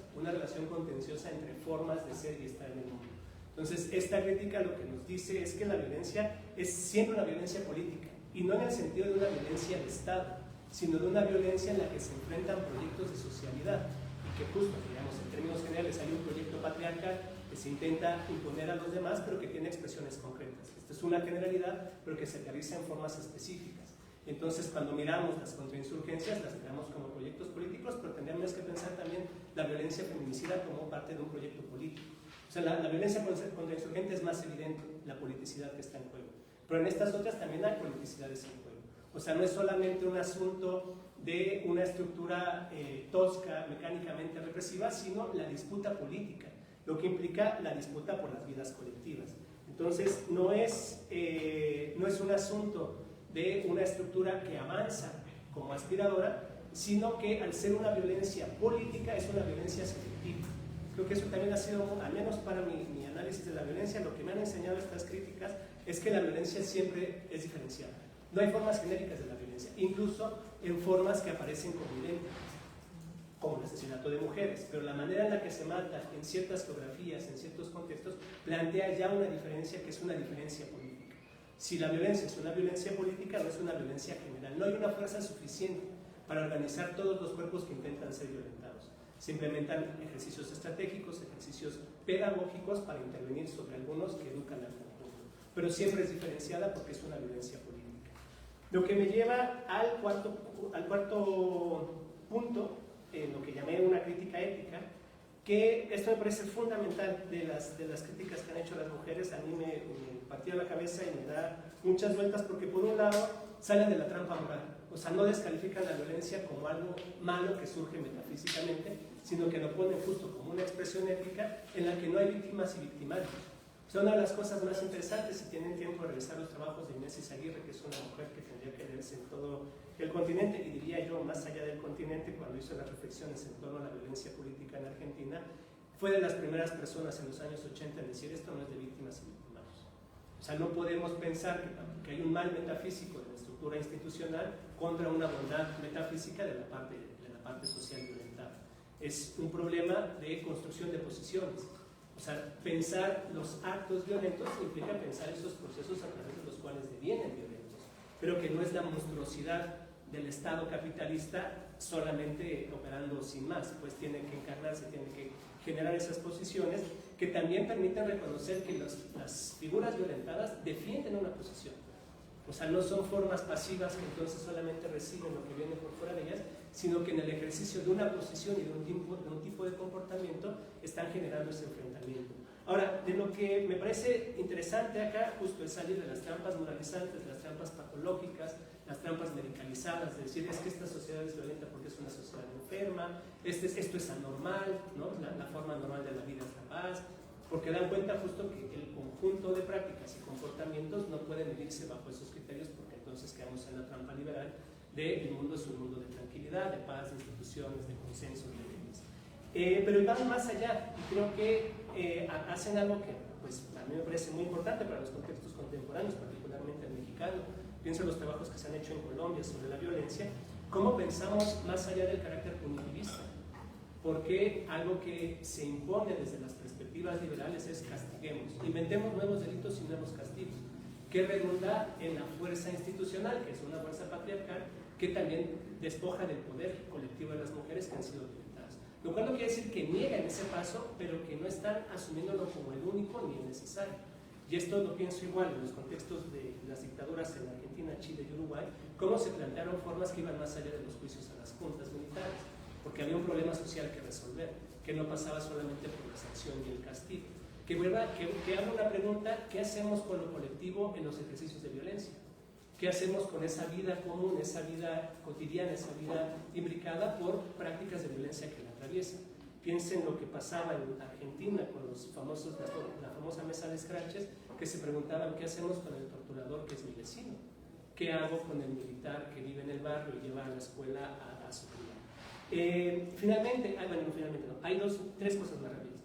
entre formas de ser y estar en el mundo. Entonces, esta crítica lo que nos dice es que la violencia es siempre una violencia política, y no en el sentido de una violencia de Estado, sino de una violencia en la que se enfrentan proyectos de socialidad, y que justo, digamos, en términos generales hay un proyecto patriarcal que se intenta imponer a los demás, pero que tiene expresiones concretas. Esta es una generalidad, pero que se realiza en formas específicas. Entonces, cuando miramos las contrainsurgencias, las miramos como proyectos políticos, pero tendríamos que pensar también la violencia feminicida como parte de un proyecto político. O sea, la violencia contrainsurgente es más evidente, la politicidad que está en juego. Pero en estas otras también hay politicidades en juego. O sea, no es solamente un asunto de una estructura tosca, mecánicamente represiva, sino la disputa política, lo que implica la disputa por las vidas colectivas. Entonces, no es un asunto de una estructura que avanza como aspiradora, sino que al ser una violencia política es una violencia selectiva. Creo que eso también ha sido, al menos para mi análisis de la violencia, lo que me han enseñado estas críticas es que la violencia siempre es diferenciada. No hay formas genéricas de la violencia, incluso en formas que aparecen como idénticas, como el asesinato de mujeres, pero la manera en la que se mata en ciertas geografías, en ciertos contextos, plantea ya una diferencia que es una diferencia política. Si la violencia es una violencia política, no es una violencia general. No hay una fuerza suficiente para organizar todos los cuerpos que intentan ser violentados. Se implementan ejercicios estratégicos, ejercicios pedagógicos para intervenir sobre algunos que educan al conjunto. Pero siempre es diferenciada porque es una violencia política. Lo que me lleva al cuarto punto, lo que llamé una crítica ética, que esto me parece fundamental de las críticas que han hecho las mujeres. A mí me partía la cabeza y me da muchas vueltas porque por un lado salen de la trampa moral, o sea, no descalifican la violencia como algo malo que surge metafísicamente, sino que lo ponen justo como una expresión ética en la que no hay víctimas y victimarios. O sea, una de las cosas más interesantes, si tienen tiempo de revisar los trabajos de Inés Izaguirre, que es una mujer que tendría que leerse en todo el continente, y diría yo más allá del continente, cuando hizo las reflexiones en torno a la violencia política en Argentina, fue de las primeras personas en los años 80 en decir esto no es de víctimas y victimarios. O sea, no podemos pensar que hay un mal metafísico de la estructura institucional contra una bondad metafísica de la parte social violentada. Es un problema de construcción de posiciones. O sea, pensar los actos violentos implica pensar esos procesos a través de los cuales devienen violentos, pero que no es la monstruosidad del Estado capitalista solamente operando sin más, pues tiene que encarnarse, tiene que generar esas posiciones que también permiten reconocer que las figuras violentadas defienden una posición. O sea, no son formas pasivas que entonces solamente reciben lo que viene por fuera de ellas, sino que en el ejercicio de una posición y de un tipo de comportamiento están generando ese enfrentamiento. Ahora, de lo que me parece interesante acá justo es salir de las trampas moralizantes, de las trampas patológicas, las trampas medicalizadas, de decir es que esta sociedad es violenta porque es una sociedad enferma, esto es anormal, ¿no? La forma normal de la vida es la paz, porque dan cuenta justo que el conjunto de prácticas y comportamientos no pueden medirse bajo esos criterios, porque entonces quedamos en la trampa liberal de el mundo es un mundo de tranquilidad, de paz, de instituciones, de consenso, de leyes. Pero van más allá y creo que hacen algo que pues, a mí me parece muy importante para los contextos contemporáneos, particularmente el mexicano. Pienso en los trabajos que se han hecho en Colombia sobre la violencia, cómo pensamos más allá del carácter punitivista, porque algo que se impone desde las perspectivas liberales es castiguemos, inventemos nuevos delitos y nuevos castigos, que redunda en la fuerza institucional, que es una fuerza patriarcal, que también despoja del poder colectivo de las mujeres que han sido violentadas. Lo cual no quiere decir que nieguen ese paso, pero que no están asumiéndolo como el único ni el necesario. Y esto lo pienso igual en los contextos de las dictaduras en Argentina, Chile y Uruguay, cómo se plantearon formas que iban más allá de los juicios a las juntas militares, porque había un problema social que resolver, que no pasaba solamente por la sanción y el castigo. Que haga una pregunta, ¿qué hacemos con lo colectivo en los ejercicios de violencia? ¿Qué hacemos con esa vida común, esa vida cotidiana, esa vida imbricada por prácticas de violencia que la atraviesan? Piensen lo que pasaba en Argentina con la famosa mesa de scratches, que se preguntaban qué hacemos con el torturador que es mi vecino, qué hago con el militar que vive en el barrio y lleva a la escuela a su cría. Finalmente, hay tres cosas más rápidas.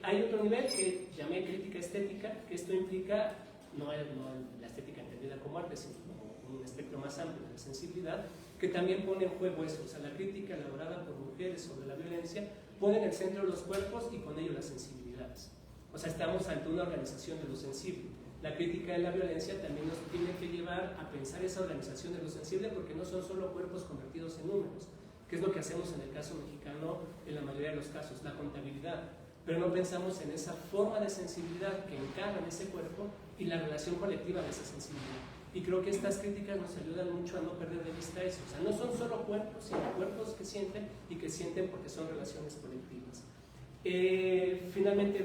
Hay otro nivel que llamé crítica estética, que esto implica no la estética entendida como arte, sino como un espectro más amplio de la sensibilidad, que también pone en juego eso, o sea, la crítica elaborada por mujeres sobre la violencia pone en el centro los cuerpos y con ello las sensibilidades. O sea, estamos ante una organización de lo sensible. La crítica de la violencia también nos tiene que llevar a pensar esa organización de lo sensible, porque no son solo cuerpos convertidos en números, que es lo que hacemos en el caso mexicano en la mayoría de los casos, la contabilidad. Pero no pensamos en esa forma de sensibilidad que encarna en ese cuerpo y la relación colectiva de esa sensibilidad. Y creo que estas críticas nos ayudan mucho a no perder de vista eso. O sea, no son solo cuerpos, sino cuerpos que sienten y que sienten porque son relaciones colectivas. Finalmente,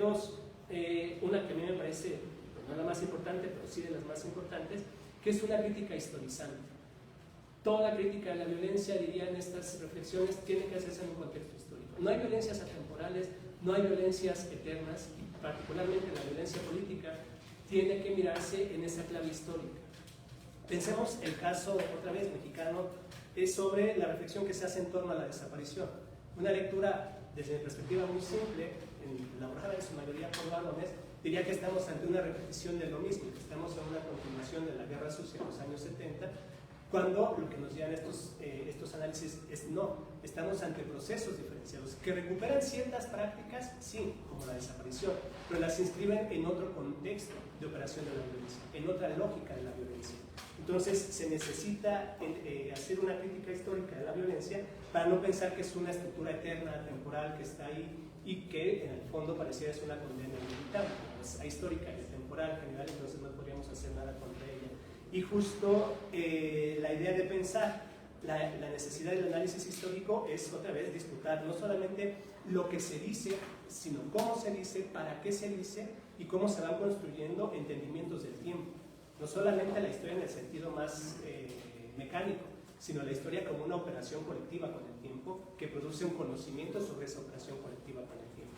una que a mí me parece, pues no la más importante, pero sí de las más importantes, que es una crítica historizante. Toda crítica de la violencia, diría en estas reflexiones, tiene que hacerse en un contexto histórico. No hay violencias atemporales, no hay violencias eternas, y particularmente la violencia política tiene que mirarse en esa clave histórica. Pensemos el caso, otra vez, mexicano, es sobre la reflexión que se hace en torno a la desaparición. Una lectura, desde mi perspectiva muy simple, elaborada en su mayoría por varones, diría que estamos ante una repetición de lo mismo, que estamos en una continuación de la Guerra Sucia de los años 70, cuando lo que nos llevan estos análisis es no, estamos ante procesos diferenciados que recuperan ciertas prácticas, sí, como la desaparición, pero las inscriben en otro contexto de operación de la violencia, en otra lógica de la violencia. Entonces se necesita hacer una crítica histórica de la violencia para no pensar que es una estructura eterna, temporal, que está ahí y que en el fondo pareciera es una condena inevitable. Es histórica y temporal general, entonces no podríamos hacer nada contra ella. Y justo la idea de pensar la necesidad del análisis histórico es otra vez disputar no solamente lo que se dice, sino cómo se dice, para qué se dice y cómo se van construyendo entendimientos del tiempo. No solamente la historia en el sentido más mecánico, sino la historia como una operación colectiva con el tiempo que produce un conocimiento sobre esa operación colectiva con el tiempo.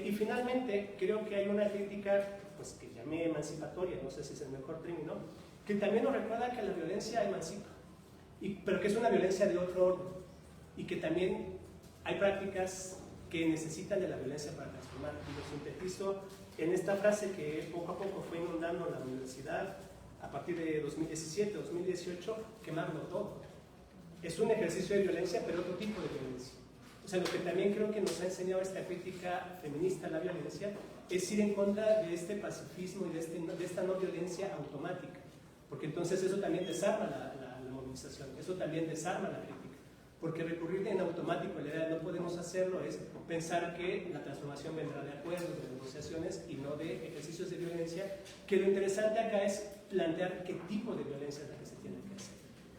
Y finalmente, creo que hay una crítica pues, que llamé emancipatoria, no sé si es el mejor término, que también nos recuerda que la violencia emancipa, pero que es una violencia de otro orden y que también hay prácticas que necesitan de la violencia para transformar. Y lo sintetizo en esta frase que poco a poco fue inundando la universidad a partir de 2017, 2018, quemarlo todo. Es un ejercicio de violencia, pero otro tipo de violencia. O sea, lo que también creo que nos ha enseñado esta crítica feminista a la violencia es ir en contra de este pacifismo y de esta no violencia automática, porque entonces eso también desarma la movilización, eso también desarma la crítica, porque recurrir en automático a la idea de no podemos hacerlo es pensar que la transformación vendrá de acuerdos, de negociaciones y no de ejercicios de violencia, que lo interesante acá es plantear qué tipo de violencia es la que se tiene que hacer.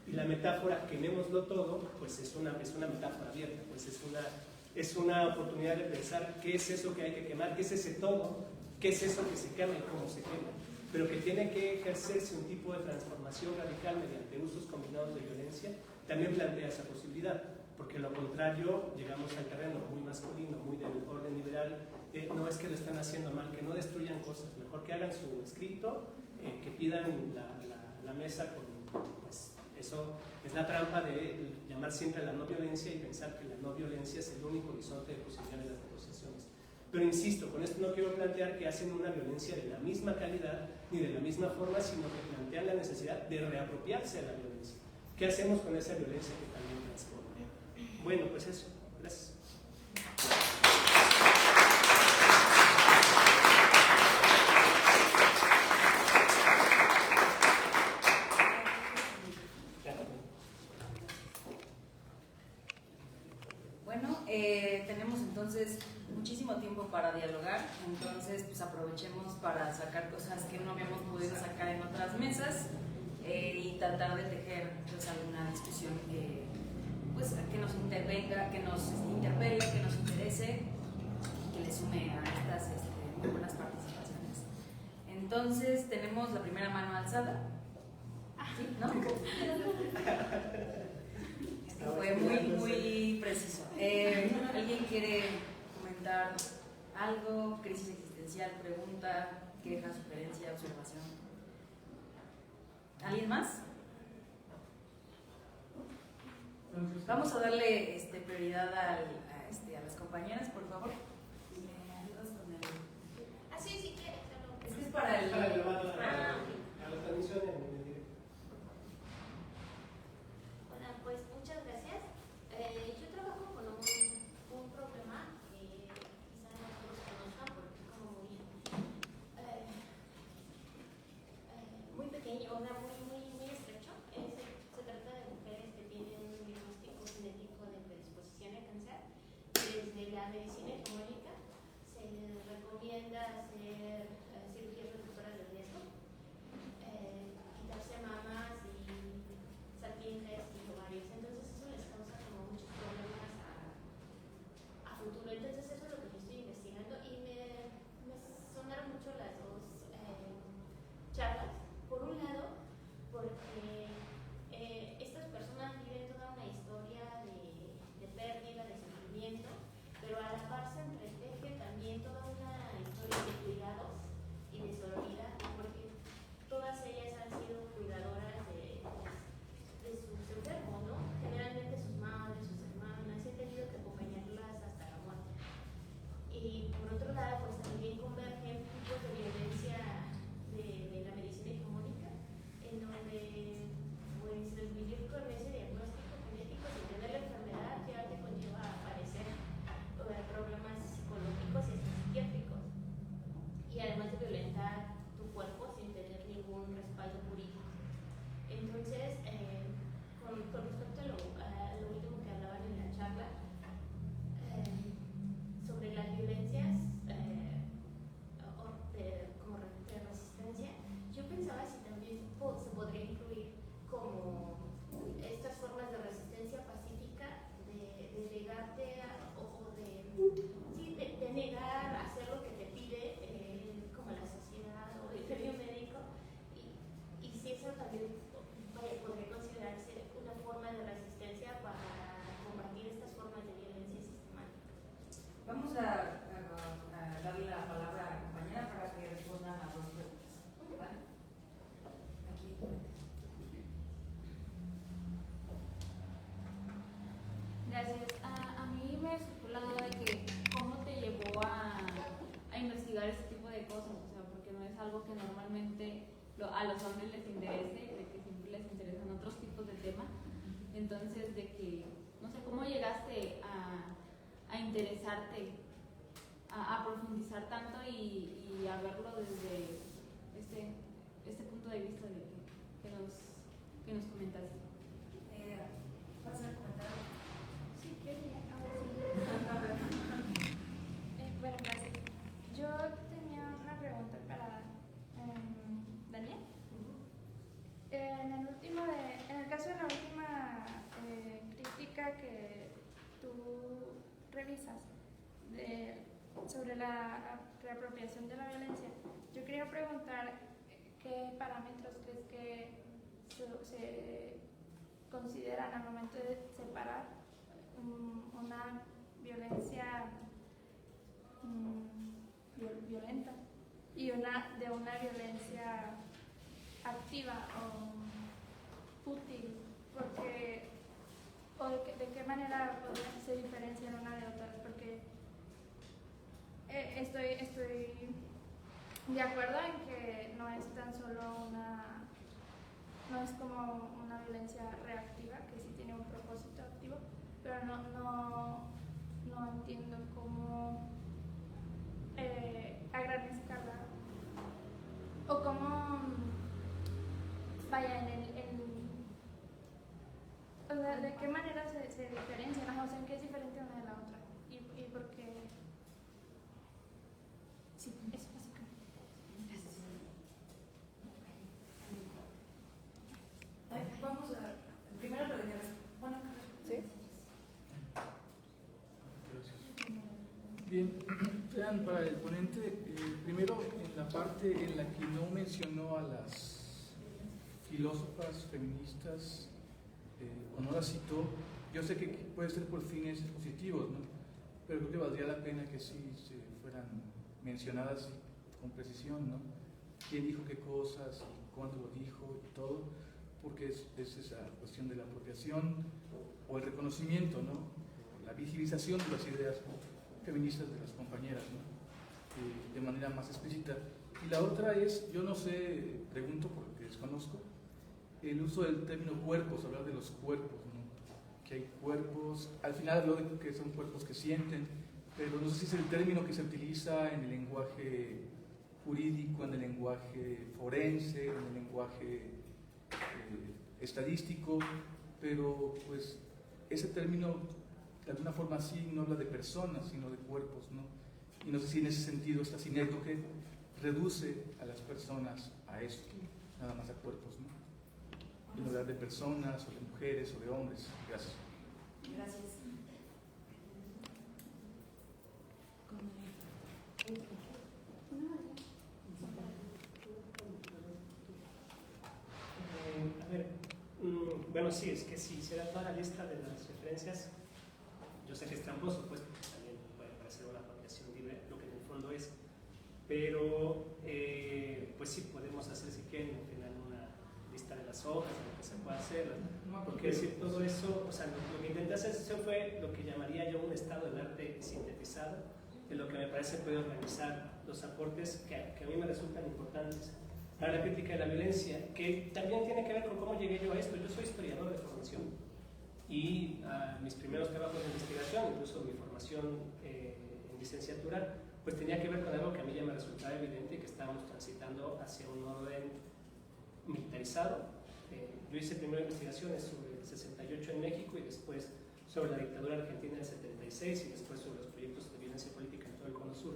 Y la metáfora, quemémoslo todo, pues es una metáfora abierta, pues es una oportunidad de pensar qué es eso que hay que quemar, qué es ese todo, qué es eso que se quema y cómo se quema, pero que tiene que ejercerse un tipo de transformación radical mediante usos combinados de violencia, también plantea esa posibilidad, porque lo contrario llegamos al terreno muy masculino, muy del orden liberal, no es que lo están haciendo mal, que no destruyan cosas, mejor que hagan su escrito, que pidan la mesa con, pues, eso es la trampa de llamar siempre a la no violencia y pensar que la no violencia es el único horizonte de posibilidades de las negociaciones. Pero insisto, con esto no quiero plantear que hacen una violencia de la misma calidad ni de la misma forma, sino que plantean la necesidad de reapropiarse de la violencia. ¿Qué hacemos con esa violencia que también transforma? Bueno, pues eso. Gracias. Tenemos entonces muchísimo tiempo para dialogar, entonces pues aprovechemos para sacar cosas que no habíamos podido sacar en otras mesas y tratar de tejer pues, alguna discusión pues, que nos intervenga, que nos interpele, que nos interese y que le sume a estas muy buenas participaciones. Entonces tenemos la primera mano alzada. ¿Sí? ¿No? Fue muy preciso. ¿Alguien quiere comentar algo? ¿Crisis existencial? ¿Pregunta? ¿Queja? ¿Sugerencia? ¿Observación? ¿Alguien más? Vamos a darle prioridad a las compañeras, por favor. ¿Me ayudas con el...? Ah, sí, sí, quieres. Es que es para el... a la transmisión en directo. Bueno, pues muchas gracias. Yo trabajo con un problema que quizá no todos conozcan porque es como muy pequeño, o sea, muy estrecho. Se trata de mujeres que tienen un diagnóstico genético de predisposición a cáncer. Desde la medicina hegemónica se les recomienda hacer cirugías reductoras de riesgo, quitarse mamas y serpientes y ovarios. Entonces eso les causa como muchos problemas a futuro. Entonces eso es lo que yo estoy investigando y me sonaron mucho las dos charlas. Por un lado, porque estas personas viven toda una historia de pérdida, de sufrimiento, pero a la par se entreteje también toda una historia de cuidados y de sororidad, porque todas ellas han sido cuidadoras de sus enfermos, ¿no? Generalmente sus madres, sus hermanas, he tenido que acompañarlas hasta la muerte. Y por otro lado, pues también convergen tipos de violencia de la medicina hegemónica, en donde pues el vivir con ese diagnóstico genético sin tener la enfermedad ya te conlleva a padecer problemas psicológicos y hasta psiquiátricos. Y además de violentar tu cuerpo sin tener ningún respaldo jurídico. Entonces, con respecto a lo último que hablaban en la charla, sobre las violencias como de resistencia, yo pensaba si también se podría incluir como estas formas de resistencia pacífica de negarte de negar hacer lo que te pide como la sociedad o el gremio médico y si eso también podría considerarse una forma de resistencia para combatir estas formas de violencia sistemática. Vamos a darle la palabra a la compañera para que respondan a dos preguntas. ¿Vale? Aquí. Gracias. A mí me surgió la duda de que cómo te llevó a investigar este tipo de cosas. interese, de que siempre les interesan otros tipos de temas. Entonces, de que, no sé, ¿cómo llegaste a interesarte, a profundizar tanto y a verlo desde este punto de vista de que nos comentaste? ¿Vas a comentar? Sí, quería. Bueno, gracias. Yo tenía una pregunta para Daniel. En el caso de la última crítica que tú revisas sobre la reapropiación de la violencia, yo quería preguntar qué parámetros crees que se consideran al momento de separar una violencia violenta y de una violencia activa o útil, porque de qué manera se diferencian una de otras, porque estoy de acuerdo en que no es tan solo no es como una violencia reactiva, que sí tiene un propósito activo, pero no entiendo cómo a gran escala o cómo vaya o sea, de qué manera se diferencian, o sea, en qué es diferente una de la otra y por qué. Sí, eso básicamente. Vamos a primero lo de bueno, ¿sí? Bien, vean, para el ponente, primero en la parte en la que no mencionó a las filósofas feministas o no las citó, yo sé que puede ser por fines positivos, ¿no? Pero creo que valdría la pena que sí se fueran mencionadas con precisión, ¿no? Quién dijo qué cosas, y cuándo lo dijo y todo, porque es esa cuestión de la apropiación o el reconocimiento, ¿no? La visibilización de las ideas feministas de las compañeras, ¿no? De manera más explícita. Y la otra es, yo no sé, pregunto porque desconozco, el uso del término cuerpos, hablar de los cuerpos, ¿no? Que hay cuerpos, al final habló de que son cuerpos que sienten, pero no sé si es el término que se utiliza en el lenguaje jurídico, en el lenguaje forense, en el lenguaje estadístico, pero pues ese término de alguna forma sí no habla de personas, sino de cuerpos, ¿no? Y no sé si en ese sentido esta sinécdoque reduce a las personas a esto, nada más a cuerpos, ¿no? En lugar de personas, o de mujeres, o de hombres. Gracias. Gracias. A ver, bueno, sí, es que si hiciera toda la lista de las referencias, yo sé que es tramposo, pues también puede parecer una apropiación libre, lo que en el fondo es, pero pues sí, podemos hacer, si quieren, al final una lista de las hojas, de lo que se puede hacer, porque decir todo eso, o sea, lo que intenté hacer fue lo que llamaría yo un estado del arte sintetizado, de lo que me parece puede organizar los aportes que a mí me resultan importantes para la crítica de la violencia, que también tiene que ver con cómo llegué yo a esto. Yo soy historiador de formación y mis primeros trabajos de investigación, incluso mi formación en licenciatura, pues tenía que ver con algo que a mí ya me resultaba evidente, que estábamos transitando hacia un orden militarizado. Yo hice primero investigaciones sobre el 68 en México y después sobre la dictadura argentina del 76 y después sobre los proyectos de violencia política en todo el Cono Sur.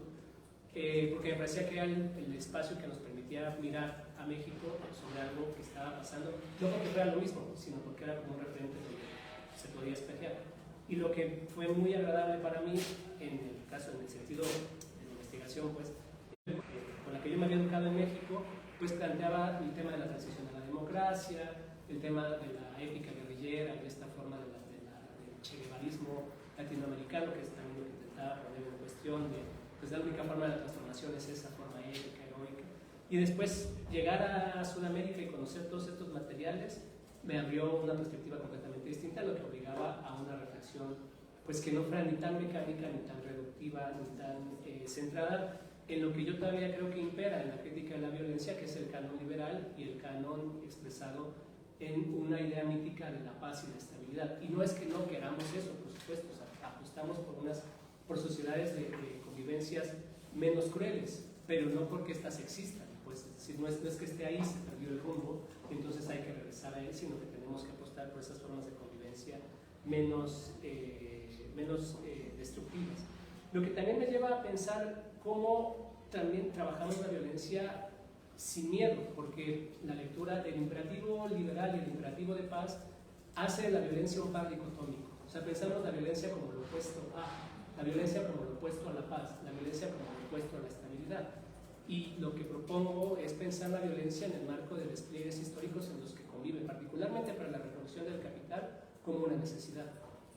Porque me parecía que era el espacio que nos permitía mirar a México sobre algo que estaba pasando, no porque fuera lo mismo, sino porque era como un referente donde se podía espejear. Y lo que fue muy agradable para mí, en el sentido de la investigación, pues, con la que yo me había educado en México, pues planteaba el tema de la transición a la democracia, el tema de la épica guerrillera y esta forma del cheguevarismo latinoamericano, que es también lo que intentaba poner en cuestión de pues la única forma de la transformación es esa forma épica, heroica. Y después llegar a Sudamérica y conocer todos estos materiales me abrió una perspectiva completamente distinta, lo que obligaba a una reflexión pues que no fuera ni tan mecánica, ni tan reductiva, ni tan centrada en lo que yo todavía creo que impera en la crítica de la violencia, que es el canon liberal y el canon expresado en una idea mítica de la paz y la estabilidad. Y no es que no queramos eso, por supuesto, o sea, apostamos por sociedades de convivencias menos crueles, pero no porque éstas existan, pues si no es que esté ahí, se perdió el rumbo, entonces hay que regresar a él, sino que tenemos que apostar por esas formas de convivencia menos destructivas. Lo que también me lleva a pensar cómo también trabajamos la violencia sin miedo, porque la lectura del imperativo liberal y el imperativo de paz hace de la violencia un par dicotómico. O sea, pensamos la violencia como lo opuesto a, la violencia como lo opuesto a la paz, la violencia como lo opuesto a la estabilidad. Y lo que propongo es pensar la violencia en el marco de despliegues históricos en los que convive, particularmente para la reproducción del capital, como una necesidad.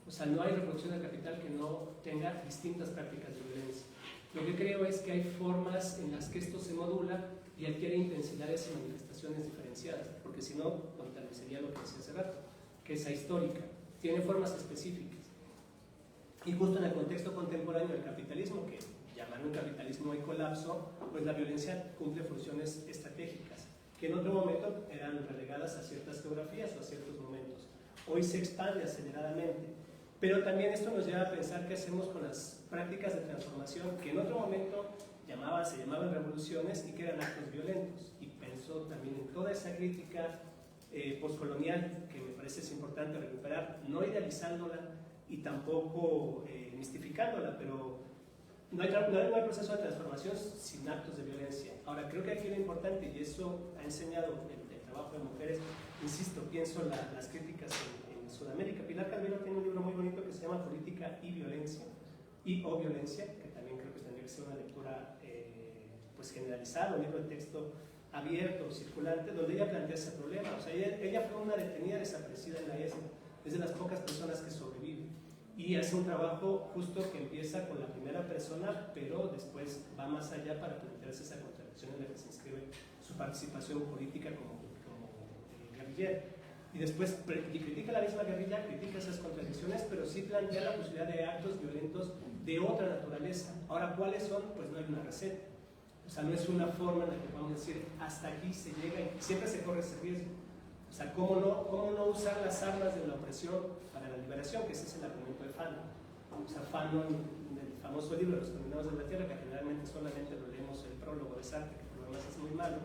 O sea, no hay reproducción del capital que no tenga distintas prácticas de violencia. Lo que creo es que hay formas en las que esto se modula y adquiere intensidades y manifestaciones diferenciadas, porque si no, sería lo que decía hace rato, que es ahistórica, tiene formas específicas. Y justo en el contexto contemporáneo del capitalismo, que llaman un capitalismo en colapso, pues la violencia cumple funciones estratégicas, que en otro momento eran relegadas a ciertas geografías o a ciertos momentos. Hoy se expande aceleradamente, pero también esto nos lleva a pensar qué hacemos con las prácticas de transformación que en otro momento se llamaban revoluciones y que eran actos violentos. Y pienso también en toda esa crítica postcolonial que me parece es importante recuperar, no idealizándola y tampoco mistificándola, pero no hay proceso de transformación sin actos de violencia. Ahora, creo que aquí lo importante, y eso ha enseñado el trabajo de mujeres, insisto, pienso las críticas en Sudamérica. Pilar Calvero tiene un libro muy bonito que se llama Política y Violencia, o Violencia, que también creo que tendría que ser una lectura pues generalizada, un libro de texto abierto, circulante, donde ella plantea ese problema. O sea, ella fue una detenida desaparecida en la ESMA, es de las pocas personas que sobreviven, y hace un trabajo justo que empieza con la primera persona, pero después va más allá para plantearse esa contradicción en la que se inscribe su participación política como guerrillera. Y después critica la misma guerrilla, critica esas contradicciones, pero sí plantea la posibilidad de actos violentos de otra naturaleza. Ahora, ¿cuáles son? Pues no hay una receta. O sea, no es una forma en la que podamos decir hasta aquí se llega y siempre se corre ese riesgo. O sea, ¿cómo no usar las armas de la opresión para la liberación? Que ese es el argumento de Fanon. O sea, Fanon, en el famoso libro Los Condenados de la Tierra, que generalmente solamente lo leemos el prólogo de Sartre, que por lo demás es muy malo.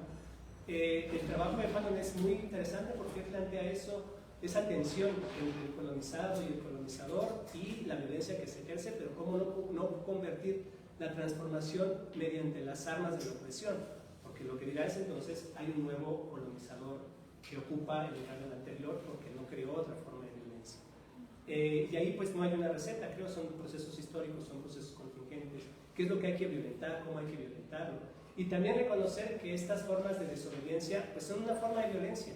El trabajo de Fanon es muy interesante porque plantea esa tensión entre el colonizado y el colonizador y la violencia que se ejerce, pero cómo no convertir la transformación mediante las armas de la opresión, porque lo que dirá es entonces hay un nuevo colonizador que ocupa el lugar del anterior porque no creó otra forma de violencia. Y ahí pues no hay una receta, creo, son procesos históricos, son procesos contingentes. ¿Qué es lo que hay que violentar? ¿Cómo hay que violentarlo? Y también reconocer que estas formas de desobediencia pues son una forma de violencia,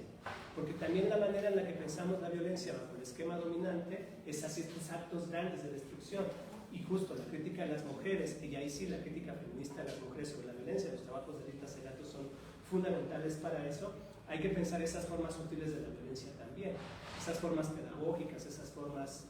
porque también la manera en la que pensamos la violencia bajo el esquema dominante es hacer estos actos grandes de destrucción. Y justo la crítica de las mujeres, y ahí sí la crítica feminista de las mujeres sobre la violencia, los trabajos de Rita Segato son fundamentales para eso. Hay que pensar esas formas sutiles de la violencia también, esas formas pedagógicas, esas formas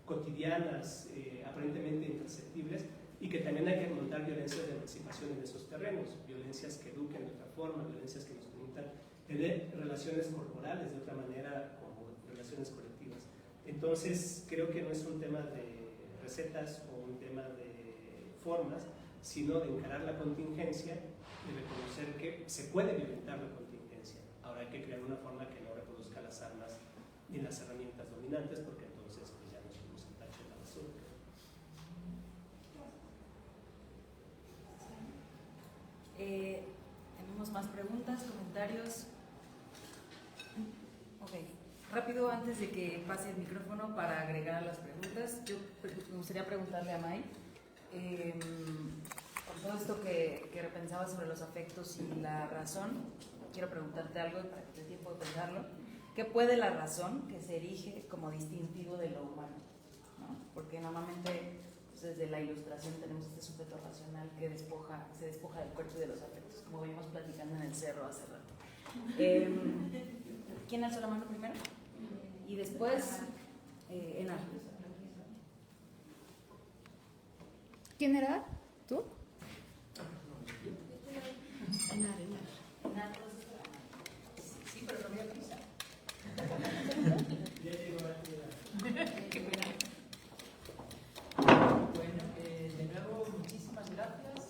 cotidianas, aparentemente imperceptibles, y que también hay que montar violencias de emancipación en esos terrenos, violencias que eduquen de otra forma, violencias que nos permitan tener relaciones corporales de otra manera, como relaciones colectivas. Entonces, creo que no es un tema de recetas o un tema de formas, sino de encarar la contingencia y reconocer que se puede violentar la contingencia. Ahora hay que crear una forma que no reproduzca las armas ni las herramientas dominantes, porque entonces pues, ya nos fuimos en tacho de la basura. ¿Tenemos más preguntas, comentarios? Ok. Rápido, antes de que pase el micrófono para agregar a las preguntas, yo me gustaría preguntarle a May, con todo esto que repensaba sobre los afectos y la razón, quiero preguntarte algo para que te dé tiempo de pensarlo. ¿Qué puede la razón que se erige como distintivo de lo humano? ¿No? Porque normalmente pues, desde la Ilustración tenemos este sujeto racional que se despoja del cuerpo y de los afectos, como vimos platicando en el cerro hace rato. ¿Quién alzó la mano primero? Y después, Enar. ¿Quién era? ¿Tú? Sí, pero no voy a prisa. Ya llegó Qué pena. Bueno, de nuevo, muchísimas gracias.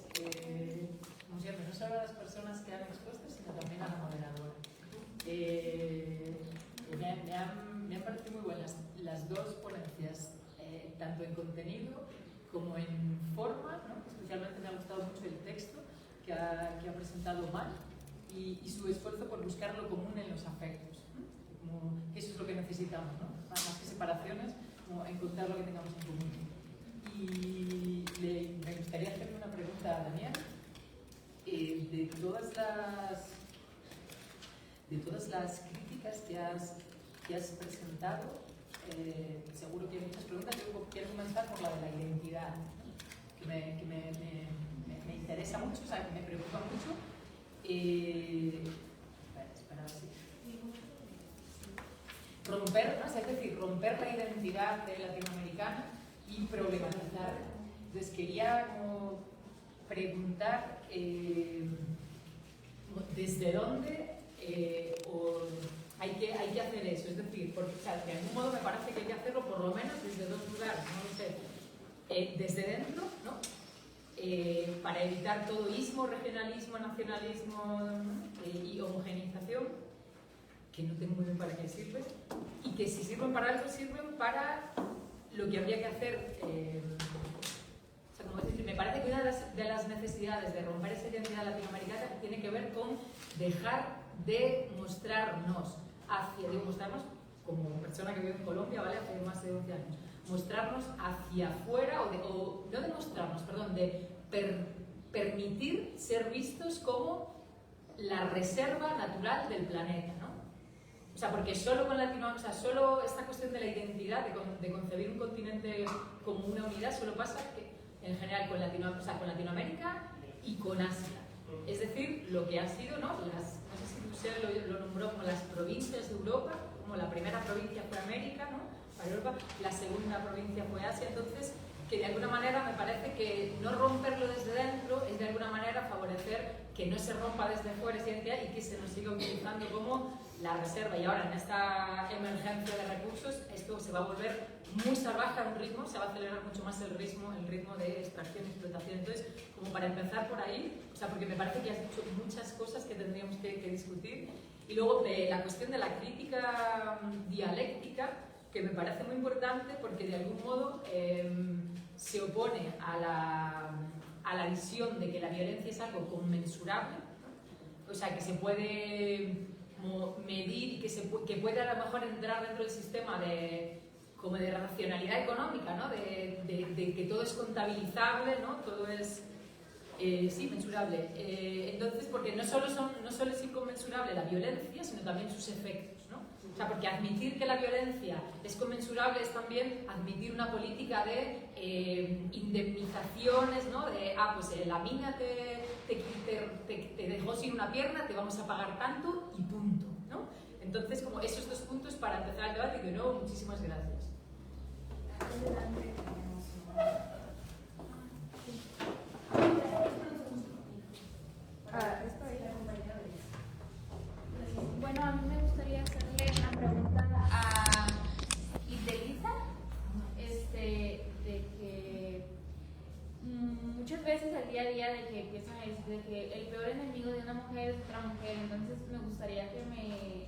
Como siempre, no solo a las personas que han expuesto, sino también a la moderadora. Me han parecido muy buenas las dos ponencias, tanto en contenido como en forma, ¿no? Especialmente me ha gustado mucho el texto que ha presentado Mar y su esfuerzo por buscar lo común en los afectos, ¿no? Como eso es lo que necesitamos, ¿no? Más que separaciones, como encontrar lo que tengamos en común. Y me gustaría hacerle una pregunta a Daniel. De todas las críticas que has presentado, seguro que hay muchas preguntas. Yo quiero comenzar por la de la identidad, ¿no? que me interesa mucho, o sea, que me preocupa mucho. Espera, sí. Romper, ¿no? Es decir, romper la identidad latinoamericana y problematizar. Entonces quería como preguntar desde dónde hay que hacer eso, es decir, porque, o sea, de algún modo me parece que hay que hacerlo por lo menos desde dos lugares, no lo sé, desde dentro, ¿no? Para evitar todo ismo, regionalismo, nacionalismo, ¿no? Y homogeneización, que no tengo muy bien para qué sirve, y que si sirven para algo, sirven para lo que habría que hacer. O sea, como es decir, me parece que una de las necesidades de romper esa identidad latinoamericana tiene que ver con dejar de mostrarnos mostrarnos como persona que vive en Colombia, ¿vale? Hace más de 11 años. Mostrarnos hacia afuera, no de mostrarnos, perdón, de permitir ser vistos como la reserva natural del planeta, ¿no? O sea, porque solo con Latinoamérica, o sea, solo esta cuestión de la identidad, de concebir un continente como una unidad, solo pasa que, en general con Latinoamérica y con Asia. Es decir, lo que ha sido, ¿no? No sé si usted lo nombró como las provincias de Europa, como la primera provincia fue América, ¿no? Para Europa, la segunda provincia fue Asia, entonces que de alguna manera me parece que no romperlo desde dentro es de alguna manera favorecer que no se rompa desde fuera esa identidad y que se nos siga utilizando como la reserva. Y ahora en esta emergencia de recursos esto se va a volver muy salvaje a un ritmo, se va a acelerar mucho más el ritmo de extracción y explotación. Entonces, como para empezar por ahí, o sea, porque me parece que has dicho muchas cosas que tendríamos que discutir. Y luego de la cuestión de la crítica dialéctica, que me parece muy importante porque de algún modo se opone a la visión de que la violencia es algo conmensurable, ¿no? O sea, que se puede medir y que puede a lo mejor entrar dentro del sistema como de racionalidad económica, ¿no? De que todo es contabilizable, ¿no? Todo es sí, mensurable. Entonces, porque no solo es inconmensurable la violencia, sino también sus efectos, ¿no? O sea, porque admitir que la violencia es conmensurable es también admitir una política de indemnizaciones, ¿no? Pues la mina te dejó sin una pierna, te vamos a pagar tanto y punto, ¿no? Entonces, como esos dos puntos para empezar el debate, y de nuevo, muchísimas gracias. Bueno, a mí me gustaría hacerle una pregunta a Iteliza, de que muchas veces el día a día de que empiezan a decir de que el peor enemigo de una mujer es otra mujer, entonces me gustaría que me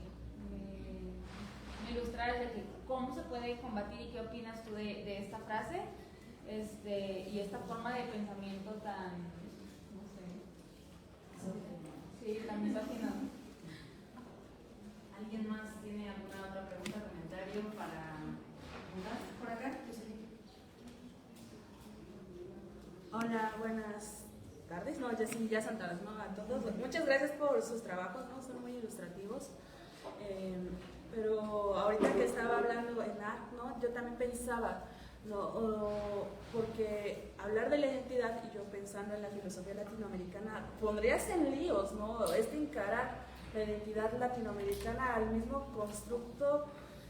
ilustraras de que cómo se puede combatir y qué opinas tú de esta frase y esta forma de pensamiento tan, no sé, sí, tan misógino. ¿Alguien más tiene alguna otra pregunta o comentario para preguntar por acá? Hola, buenas tardes. No, ya Santaras, ¿no? A todos. Muchas gracias por sus trabajos, ¿no? Son muy ilustrativos. Pero ahorita que estaba hablando en ARC, ¿no? Yo también pensaba, ¿no? Porque hablar de la identidad y yo pensando en la filosofía latinoamericana, pondrías en líos, ¿no? Encarar la identidad latinoamericana al mismo constructo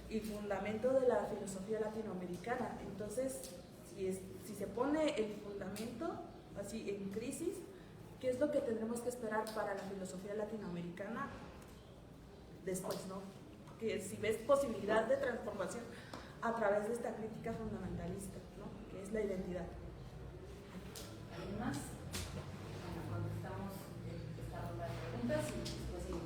y fundamento de la filosofía latinoamericana. Entonces, si se pone el fundamento así en crisis, ¿qué es lo que tendremos que esperar para la filosofía latinoamericana después, ¿no? Que si ves posibilidad de transformación a través de esta crítica fundamentalista, ¿no? Que es la identidad. ¿Alguien más? Bueno, contestamos esta ronda de preguntas y después seguimos.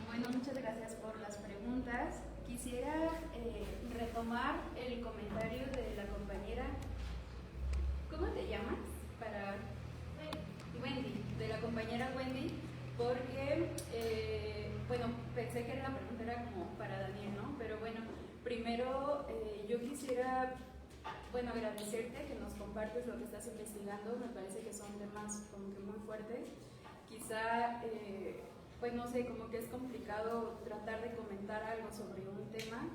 Bueno, muchas gracias por las preguntas. Quisiera retomar el comentario de la compañera. ¿Cómo te llamas? Wendy, de la compañera Wendy, porque, bueno, pensé que la pregunta era como para Daniel, ¿no? Pero bueno, primero yo quisiera, bueno, agradecerte que nos compartes lo que estás investigando. Me parece que son temas como que muy fuertes. Quizá, pues no sé, como que es complicado tratar de comentar algo sobre un tema.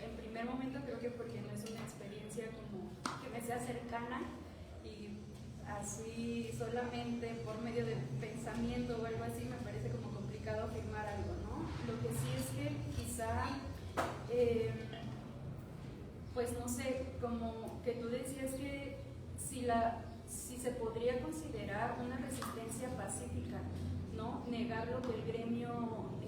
En primer momento creo que porque no es una experiencia como que me sea cercana, y así solamente por medio de pensamiento o algo así me parece como complicado afirmar algo, ¿no? Lo que sí es que quizá, pues no sé, como que tú decías que si se podría considerar una resistencia pacífica, ¿no? Negar lo que el gremio,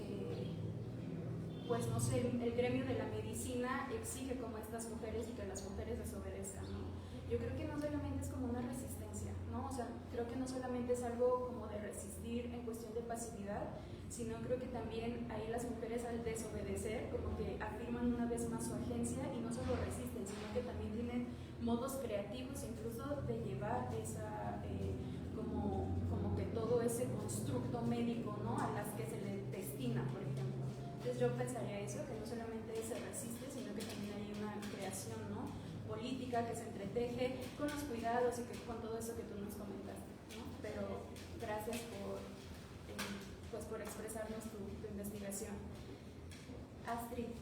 pues no sé, el gremio de la medicina exige como estas mujeres y que las mujeres desobedezcan, ¿no? Yo creo que no solamente es como una resistencia, ¿no? O sea, creo que no solamente es algo como de resistir en cuestión de pasividad, sino creo que también ahí las mujeres al desobedecer como que afirman una vez más su agencia y no solo resisten, sino que también tienen modos creativos incluso de llevar esa, como que todo ese constructo médico, ¿no? A las que se le destina, por ejemplo. Entonces yo pensaría eso, que no solamente se resiste, sino que también hay una creación, ¿no? Política que se entreteje con los cuidados y con todo eso que tú nos comentaste, ¿no? Pero gracias pues por expresarnos tu investigación. Astrid,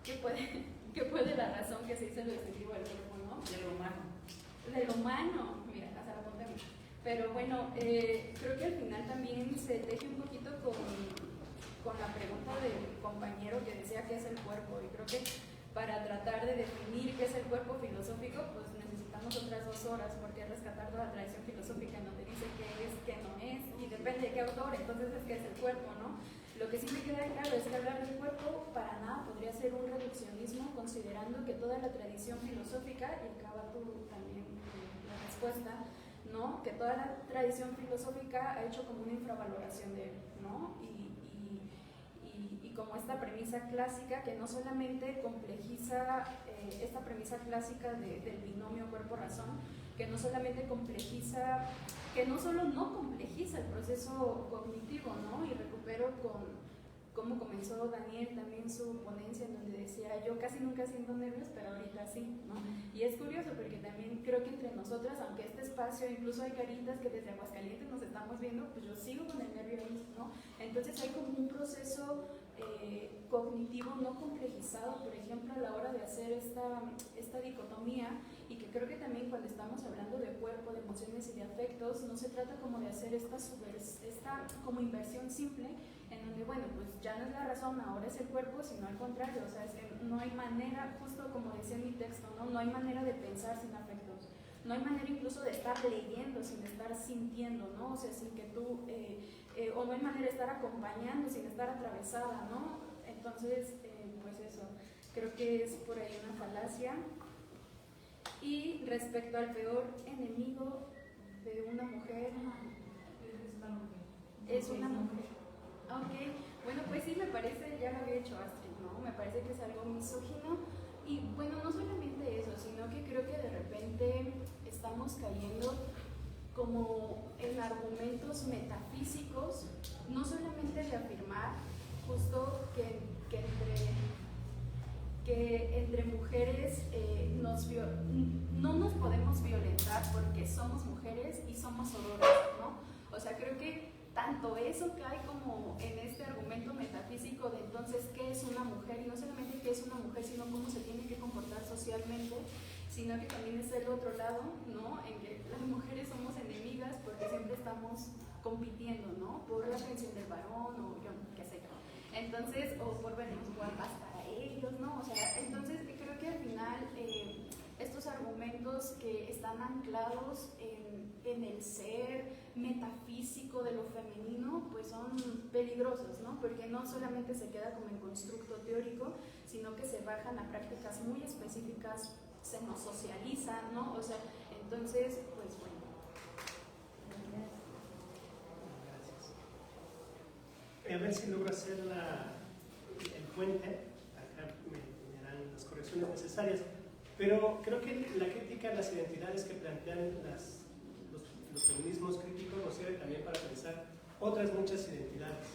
¿qué puede la razón que se dice lo distintivo del cuerpo, ¿no? De lo humano. De lo humano, mira, hasta la ponte. Pero bueno, creo que al final también se teje un poquito con la pregunta del compañero que decía qué es el cuerpo, y creo que para tratar de definir qué es el cuerpo filosófico, pues necesitamos otras 2 horas, porque es rescatar toda la tradición filosófica en donde dice qué es, qué no es, y depende de qué autor, entonces es qué es el cuerpo, ¿no? Lo que sí me queda claro es que hablar del cuerpo para nada podría ser un reduccionismo, considerando que toda la tradición filosófica, y acaba tú también la respuesta, ¿no? Que toda la tradición filosófica ha hecho como una infravaloración de él, ¿no? Y como esta premisa clásica que no solamente complejiza, esta premisa clásica del binomio cuerpo-razón, que no solamente complejiza, que no solo no complejiza el proceso cognitivo, ¿no? Y recupero con cómo comenzó Daniel también su ponencia, en donde decía, yo casi nunca siento nervios, pero ahorita sí, ¿no? Y es curioso porque también creo que entre nosotras, aunque este espacio, incluso hay caritas que desde Aguascalientes nos estamos viendo, pues yo sigo con el nervio ahí, ¿no? Entonces hay como un proceso cognitivo no complejizado, por ejemplo, a la hora de hacer esta dicotomía, y que creo que también cuando estamos hablando de cuerpo, de emociones y de afectos, no se trata como de hacer esta como inversión simple, en donde, bueno, pues ya no es la razón, ahora es el cuerpo, sino al contrario, o sea, es que no hay manera, justo como decía en mi texto, ¿no? No hay manera de pensar sin afectos, no hay manera incluso de estar leyendo sin estar sintiendo, ¿no? O sea, sin que tú, o no hay manera de estar acompañando sin estar atravesada, ¿no? Entonces, pues eso, creo que es por ahí una falacia. Y respecto al peor enemigo de una mujer, es una mujer. Ok, bueno, pues sí, me parece, ya lo había hecho Astrid, ¿no? Me parece que es algo misógino. Y bueno, no solamente eso, sino que creo que de repente estamos cayendo como en argumentos metafísicos, no solamente de afirmar justo que entre mujeres no nos podemos violentar porque somos mujeres y somos sororas, ¿no? O sea, creo que tanto eso cae como en este argumento metafísico de entonces qué es una mujer, y no solamente qué es una mujer, sino cómo se tiene que comportar socialmente, sino que también es el otro lado, ¿no? En que las mujeres somos enemigas porque siempre estamos compitiendo, ¿no? Por la atención del varón o yo, qué sé yo. Entonces, o por vernos guapas para ellos, ¿no? O sea, entonces creo que al final argumentos que están anclados en el ser metafísico de lo femenino, pues son peligrosos, ¿no? Porque no solamente se queda como en constructo teórico, sino que se bajan a prácticas muy específicas, se nos socializan, ¿no? O sea, entonces, pues bueno. Gracias. A ver si logro hacer el puente. Acá me dan las correcciones necesarias. Pero creo que la crítica a las identidades que plantean los feminismos críticos nos sirve también para pensar otras muchas identidades.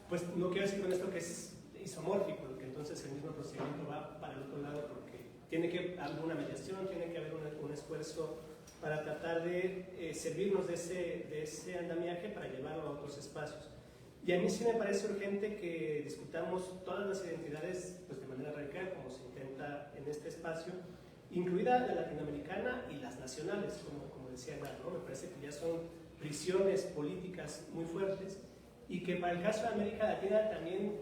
Pues no quiero decir con esto que es isomórfico, que entonces el mismo procedimiento va para el otro lado, porque tiene que haber una mediación, tiene que haber un esfuerzo para tratar de servirnos de ese andamiaje para llevarlo a otros espacios. Y a mí sí me parece urgente que discutamos todas las identidades pues, de manera radical, como se intenta en este espacio, incluida la latinoamericana y las nacionales, como decía Ana, ¿no? Me parece que ya son prisiones políticas muy fuertes y que para el caso de América Latina también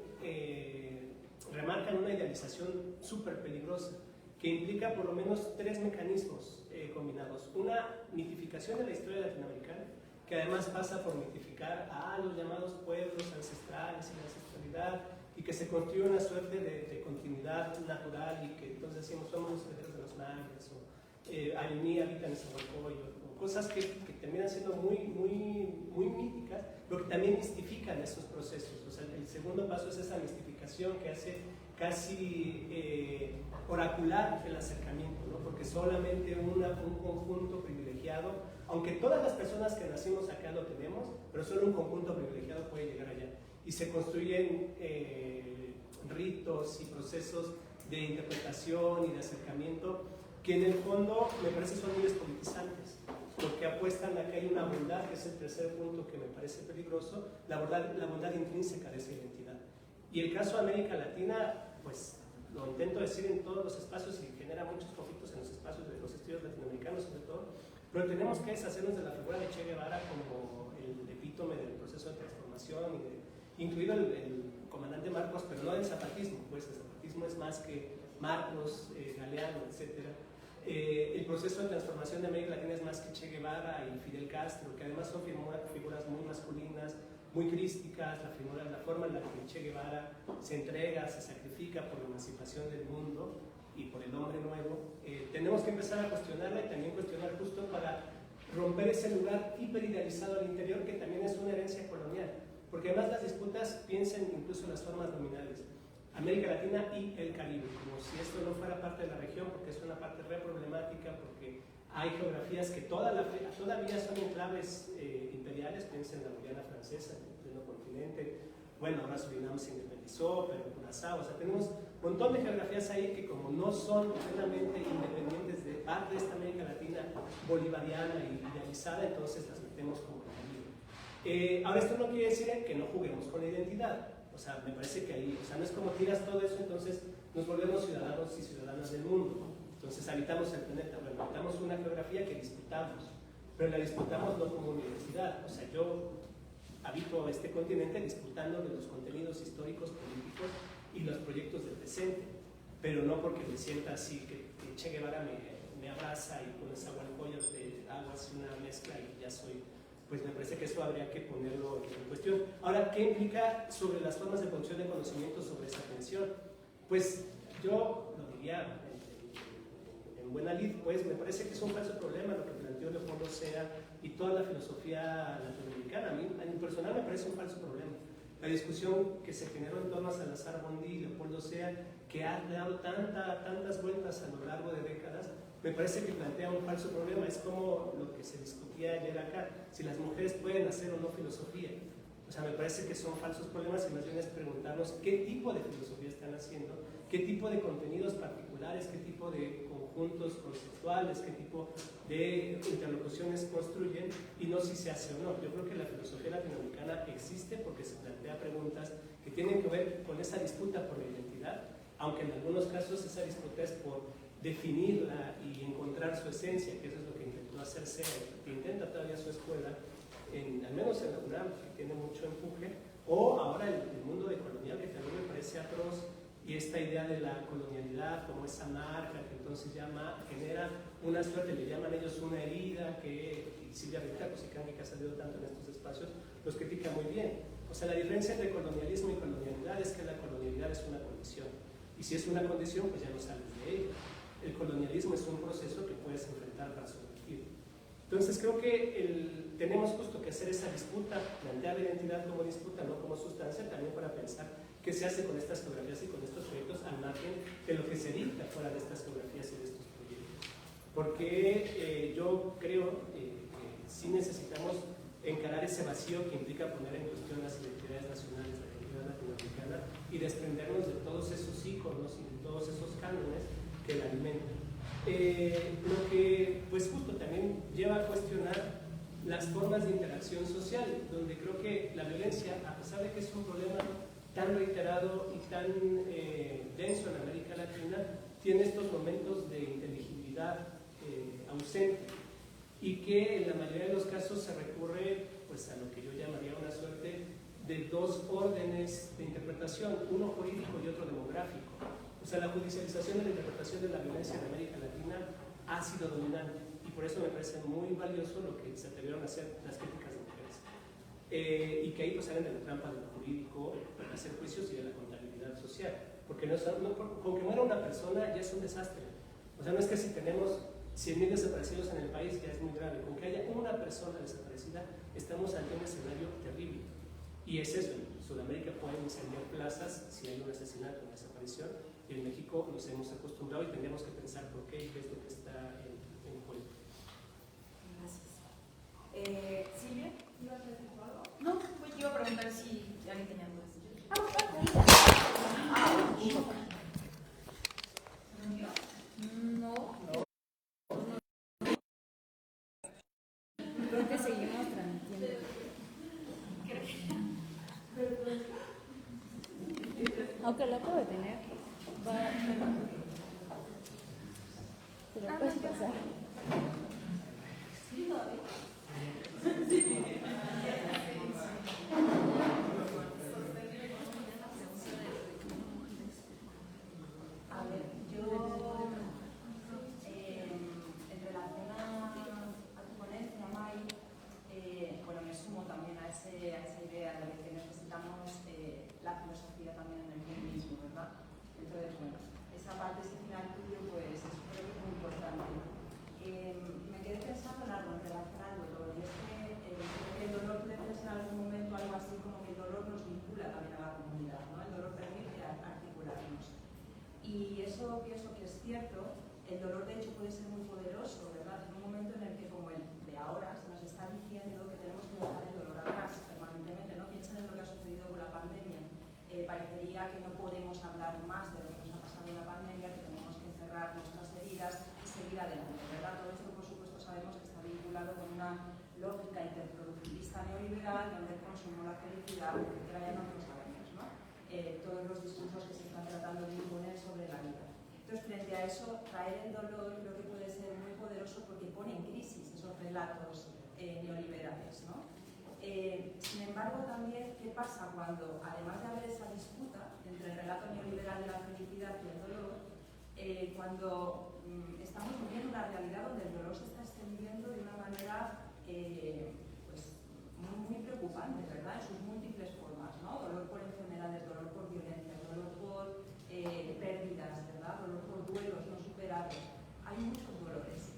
remarcan una idealización súper peligrosa que implica por lo menos 3 mecanismos combinados. Una mitificación de la historia latinoamericana, que además pasa por mitificar a los llamados pueblos ancestrales y la ancestralidad, y que se construye una suerte de continuidad natural, y que entonces decimos somos los herederos de los mayas, o Ayuní habita en Zahualcóyotl, o cosas que terminan siendo muy míticas, pero que también mistifican esos procesos. O sea, el segundo paso es esa mistificación que hace casi oracular el acercamiento, ¿no? Porque solamente un conjunto privilegiado, aunque todas las personas que nacimos acá lo tenemos, pero solo un conjunto privilegiado puede llegar allá. Y se construyen ritos y procesos de interpretación y de acercamiento que en el fondo me parece son muy despolitizantes, porque apuestan a que hay una bondad, que es el tercer punto que me parece peligroso, la bondad intrínseca de esa identidad. Y el caso de América Latina, pues lo intento decir en todos los espacios y genera muchos conflictos en los espacios de los estudios latinoamericanos sobre todo, pero tenemos que deshacernos de la figura de Che Guevara como el epítome del proceso de transformación, incluido el comandante Marcos, pero no del zapatismo, pues el zapatismo es más que Marcos, Galeano, etc. El proceso de transformación de América Latina es más que Che Guevara y Fidel Castro, que además son figuras muy masculinas, muy crísticas, la forma en la que Che Guevara se entrega, se sacrifica por la emancipación del mundo y por el hombre nuevo. Tenemos que empezar a cuestionarla y también cuestionar justo para romper ese lugar hiperidealizado al interior que también es una herencia colonial, porque además las disputas piensen incluso en las formas nominales, América Latina y el Caribe, como si esto no fuera parte de la región, porque es una parte re problemática, porque hay geografías que todavía son enclaves imperiales, piensen en la Guyana francesa, en el pleno continente, bueno, ahora Surinam se independizó, pero Curazao, o sea, tenemos un montón de geografías ahí que como no son plenamente independientes de parte de esta América Latina bolivariana y idealizada, entonces las metemos como Caribe. Ahora esto no quiere decir que no juguemos con la identidad, o sea, me parece que ahí, o sea, no es como tiras todo eso, entonces nos volvemos ciudadanos y ciudadanas del mundo. Entonces habitamos el planeta, bueno, habitamos una geografía que disputamos, pero la disputamos no como universidad. O sea, yo habito este continente disputando de los contenidos históricos, políticos y los proyectos del presente, pero no porque me sienta así, que Che Guevara me abraza y con esa Zahualcóyotl de aguas una mezcla y ya soy. Pues me parece que eso habría que ponerlo en cuestión. Ahora, ¿qué implica sobre las formas de producción de conocimiento sobre esa tensión? Pues yo lo diría en buena lid, pues me parece que es un falso problema lo que planteó Leopoldo Sea y toda la filosofía latinoamericana. A mí, en personal, me parece un falso problema. La discusión que se generó en torno a Salazar Bondi y Leopoldo Sea, que ha dado tantas vueltas a lo largo de décadas, me parece que plantea un falso problema. Es como lo que se discutía ayer acá, si las mujeres pueden hacer o no filosofía. O sea, me parece que son falsos problemas y más bien es preguntarnos qué tipo de filosofía están haciendo, qué tipo de contenidos particulares, qué tipo de conjuntos conceptuales, qué tipo de interlocuciones construyen y no si se hace o no. Yo creo que la filosofía latinoamericana existe porque se plantea preguntas que tienen que ver con esa disputa por la identidad, aunque en algunos casos esa disputa es por definirla y encontrar su esencia, que eso es lo que intentó hacer Sea, que intenta todavía su escuela, al menos en la UNAM, que tiene mucho empuje, o ahora el mundo decolonial, que también me parece atroz, y esta idea de la colonialidad como esa marca que entonces genera una suerte, le llaman ellos una herida, que Silvia Rita Cosicán, que ha salido tanto en estos espacios, los critica muy bien. O sea, la diferencia entre colonialismo y colonialidad es que la colonialidad es una condición, y si es una condición, pues ya no sales de ella. El colonialismo es un proceso que puedes enfrentar para sobrevivir. Entonces creo que tenemos justo que hacer esa disputa, plantear la identidad como disputa, no como sustancia, también para pensar qué se hace con estas geografías y con estos proyectos al margen de lo que se dicta fuera de estas geografías y de estos proyectos. Porque yo creo que sí necesitamos encarar ese vacío que implica poner en cuestión las identidades nacionales, la identidad latinoamericana, y desprendernos de todos esos íconos y de todos esos cánones que la alimentan. Lo que pues justo también lleva a cuestionar las formas de interacción social, donde creo que la violencia, a pesar de que es un problema tan reiterado y tan denso en América Latina, tiene estos momentos de inteligibilidad ausente, y que en la mayoría de los casos se recurre pues a lo que yo llamaría una suerte de dos órdenes de interpretación, uno jurídico y otro demográfico. O sea, la judicialización de la interpretación de la violencia en América Latina ha sido dominante, y por eso me parece muy valioso lo que se atrevieron a hacer las críticas de mujeres. Y que ahí pues salen de la trampa de lo jurídico para hacer juicios y de la contabilidad social. Porque con que muera una persona ya es un desastre. O sea, no es que si tenemos 100.000 desaparecidos en el país ya es muy grave. Con que haya una persona desaparecida, estamos ante un escenario terrible. Y es eso, en Sudamérica pueden incendiar plazas si hay un asesinato o una desaparición, y en México nos hemos acostumbrado y tendríamos que pensar por qué y qué es lo que está en juego. Gracias. ¿Silvia? ¿Ibas a decir algo? No, pues yo iba a preguntar si alguien tenía dudas. No. Creo que seguimos transmitiendo. Aunque lo acabo de tener. Pero puedes pasar. Sí, todavía. A ver, yo en relación a tu ponencia, May, bueno, me sumo también a esa idea de que necesitamos la filosofía también en el feminismo, ¿verdad? Entonces, bueno, esa parte, ese final tuyo, pues es muy importante. Me quedé pensando en algo en relación al dolor, y es que el dolor puede ser en algún momento algo así como que el dolor nos vincula también a la comunidad, ¿no? El dolor permite articularnos. Y eso pienso que es cierto. El dolor, de hecho, puede ser muy poderoso, ¿verdad? En un momento en el que, como el de ahora, se nos está diciendo que tenemos que dejar el dolor atrás permanentemente, ¿no? Piensen en lo que ha sucedido con la pandemia. Parecería que no podemos hablar más de lo que nos ha pasado en la pandemia, que tenemos que encerrar nuestras heridas y seguir adelante, ¿verdad? Todo esto, por supuesto, sabemos que está vinculado con una lógica interproductivista neoliberal, donde el consumo, la felicidad, etcétera, ya no lo sabemos, ¿no? Todos los discursos que se están tratando de imponer sobre la vida. Entonces, frente a eso, traer el dolor creo que puede ser muy poderoso porque pone en crisis esos relatos neoliberales, ¿no? Sin embargo, también, ¿qué pasa cuando, además de haber esa disputa entre el relato neoliberal de la felicidad y el dolor, cuando estamos viviendo una realidad donde el dolor se está extendiendo de una manera pues, muy preocupante, ¿verdad? En sus múltiples formas, ¿no? Dolor por enfermedades, dolor por violencia, dolor por pérdidas, ¿verdad? Dolor por duelos no superados. Hay muchos dolores.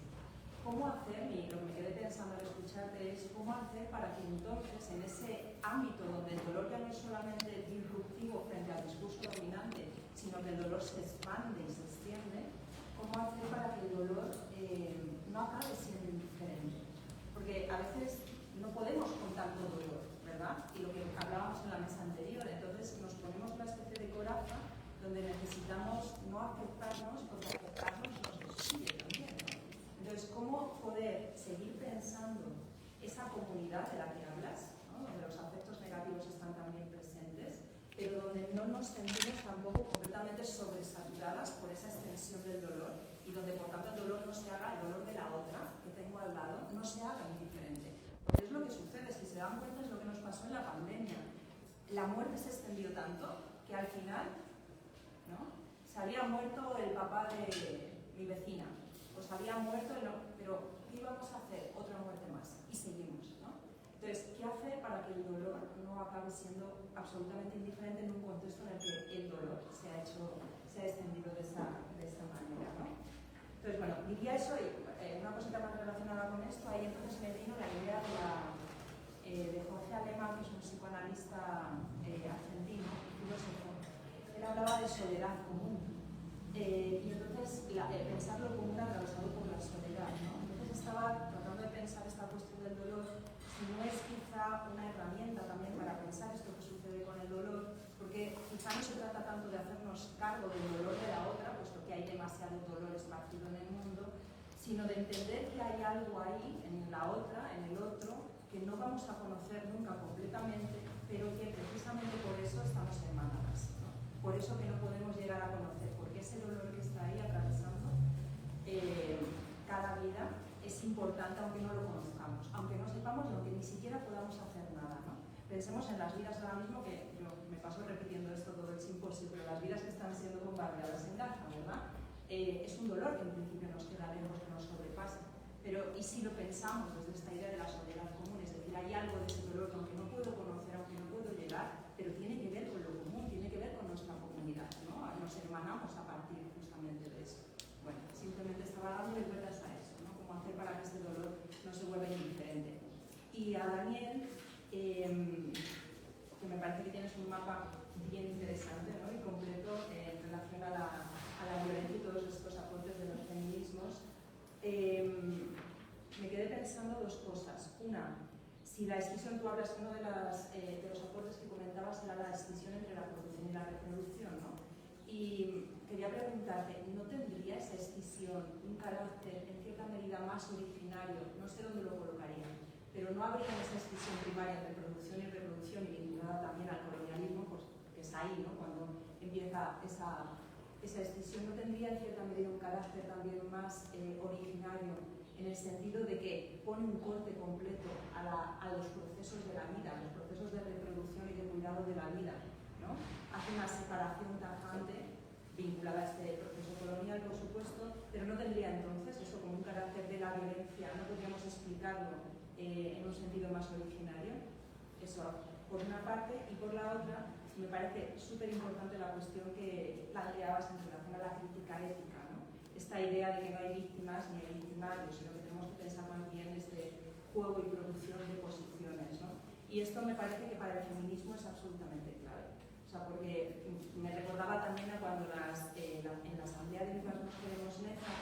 ¿Cómo hacer? Y lo que me quedé pensando al escucharte es cómo hacer para que entonces en ese ámbito donde el dolor ya no es solamente disruptivo frente al discurso dominante, sino que el dolor se expande y se extiende, cómo hacer para que el dolor no acabe siendo indiferente. Porque a veces no podemos con tanto dolor, ¿verdad? Y lo que hablábamos en la mesa anterior, entonces nos ponemos una especie de coraza donde necesitamos no aceptarnos porque aceptarnos nos destruye también, ¿no? Entonces, ¿cómo poder seguir pensando esa comunidad de la que hablas, ¿no? Donde los afectos negativos están también presentes, pero donde no nos sentimos tampoco completamente sobresaturadas por esa extensión del dolor y donde por tanto el dolor no se haga, el dolor de la otra que tengo al lado, no se haga indiferente? Porque es lo que sucede, si se dan cuenta es lo que nos pasó en la pandemia. La muerte se extendió tanto que al final, ¿no? se había muerto el papá de mi vecina, pues había muerto, pero ¿qué íbamos a hacer? Otra muerte más, y seguimos, ¿no? Entonces, ¿qué hacer para que el dolor no acabe siendo absolutamente indiferente en un contexto en el que el dolor se ha extendido de esa manera, ¿no? Entonces, bueno, diría eso y una cosita más relacionada con esto, ahí entonces me vino la idea de Jorge Alemán, que es un psicoanalista argentino, filósofo. Él hablaba de soledad común. Y entonces pensar lo común atravesado por la soledad, ¿no? Entonces estaba tratando de pensar esta cuestión del dolor, si no es quizá una herramienta también para pensar esto que sucede con el dolor, porque quizá no se trata tanto de hacernos cargo del dolor de la otra, puesto que hay demasiado dolor esparcido en el mundo, sino de entender que hay algo ahí, en la otra, en el otro, que no vamos a conocer nunca completamente, pero que precisamente por eso estamos hermanadas, ¿no? Por eso que no podemos llegar a conocer, porque ese dolor que está ahí atravesando cada vida es importante aunque no lo conozcamos, aunque no sepamos y aunque ni siquiera podamos hacer nada, ¿no? Pensemos en las vidas ahora mismo, que yo me paso repitiendo esto todo el simposio, pero las vidas que están siendo bombardeadas en Gaza, ¿verdad? Es un dolor que en principio nos queda lejos, que nos sobrepasa, pero ¿y si lo pensamos desde esta idea de la soledad común? Es decir, hay algo de ese dolor que aunque no puedo conocer, aunque no puedo llegar, pero tiene que ver con lo común, tiene que ver con nuestra comunidad, ¿no? Nos hermanamos a partir justamente de eso. Bueno, simplemente estaba dando vueltas a eso, ¿no? Cómo hacer para que este dolor no se vuelva indiferente. Y a Daniel, que me parece que tienes un mapa bien interesante, ¿no? Y completo en relación a la violencia y todos estos aportes de los feminismos, me quedé pensando dos cosas. Una, si la escisión, tú hablas, uno de los aportes que comentabas era la escisión entre la producción y la reproducción, ¿no? Y quería preguntarte, ¿no tendría esa escisión un carácter en cierta medida más originario? No sé dónde lo colocaría, pero no habría esa escisión primaria entre producción y reproducción y vinculada también al colonialismo, pues que es ahí, ¿no? Cuando empieza esa escisión, ¿no tendría en cierta medida un carácter también más originario, en el sentido de que pone un corte completo a los procesos de la vida, a los procesos de reproducción y de cuidado de la vida, ¿no? Hace una separación tajante vinculada a este proceso colonial, por supuesto, pero no tendría entonces eso como un carácter de la violencia, no podríamos explicarlo en un sentido más originario. Eso por una parte, y por la otra me parece súper importante la cuestión que planteabas en relación a la crítica ética, ¿no? Esta idea de que no hay víctimas ni hay victimarios, sino que tenemos que pensar más bien desde juego y producción de posiciones, ¿no? Y esto me parece que para el feminismo es absolutamente clave. O sea, porque me recordaba también a cuando en la Asamblea de Vivas Nos Queremos Neza,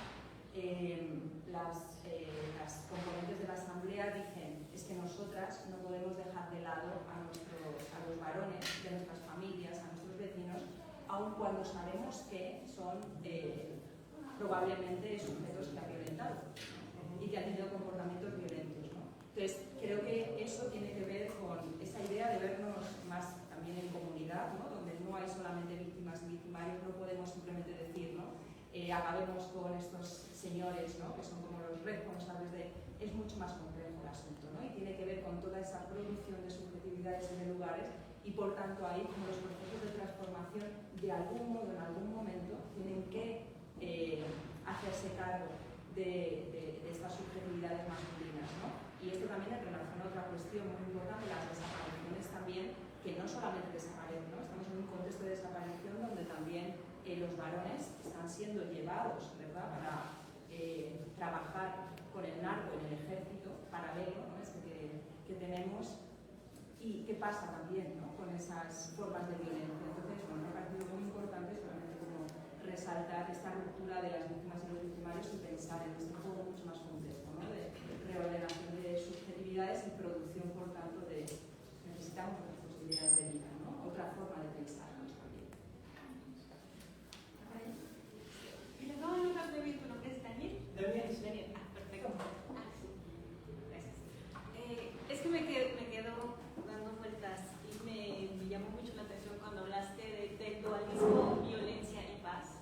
las componentes de la Asamblea dicen, es que nosotras no podemos dejar de lado a los varones de nuestras familias, a nuestros vecinos, aun cuando sabemos que son probablemente sujetos que han violentado, ¿no? Y que han tenido comportamientos violentos, ¿no? Entonces, creo que eso tiene que ver con esa idea de vernos más también en comunidad, ¿no? Donde no hay solamente víctimas y victimarios, no podemos simplemente decir, ¿no? Acabemos con estos señores, ¿no? Que son como los responsables de... Es mucho más complejo el asunto, ¿no? Y tiene que ver con toda esa producción de subjetividades y de lugares, y por tanto ahí como los procesos de transformación de algún modo, en algún momento, tienen que hacerse cargo de estas subjetividades masculinas, ¿no? Y esto también en relación a otra cuestión muy importante, las desapariciones también, que no solamente desaparecen, ¿no? Estamos en un contexto de desaparición donde también los varones están siendo llevados, ¿verdad?, para trabajar con el narco en el ejército paralelo, ¿no? que tenemos. ¿Y qué pasa también, ¿no?, con esas formas de violencia? Entonces, bueno, me ha parecido muy importante solamente como resaltar esta ruptura de las víctimas y los victimarios y pensar en este juego mucho más complejo, ¿no?, de reordenación de subjetividades y producción, por tanto, de necesitamos otras posibilidades de vida, ¿no?, otra forma de pensarnos también. Y les vamos a dejar de bien, tu nombre es Daniel. Daniel. Ah, perfecto. Gracias. Es que me quedo dando vueltas y me llamó mucho la atención cuando hablaste del dualismo, violencia y paz,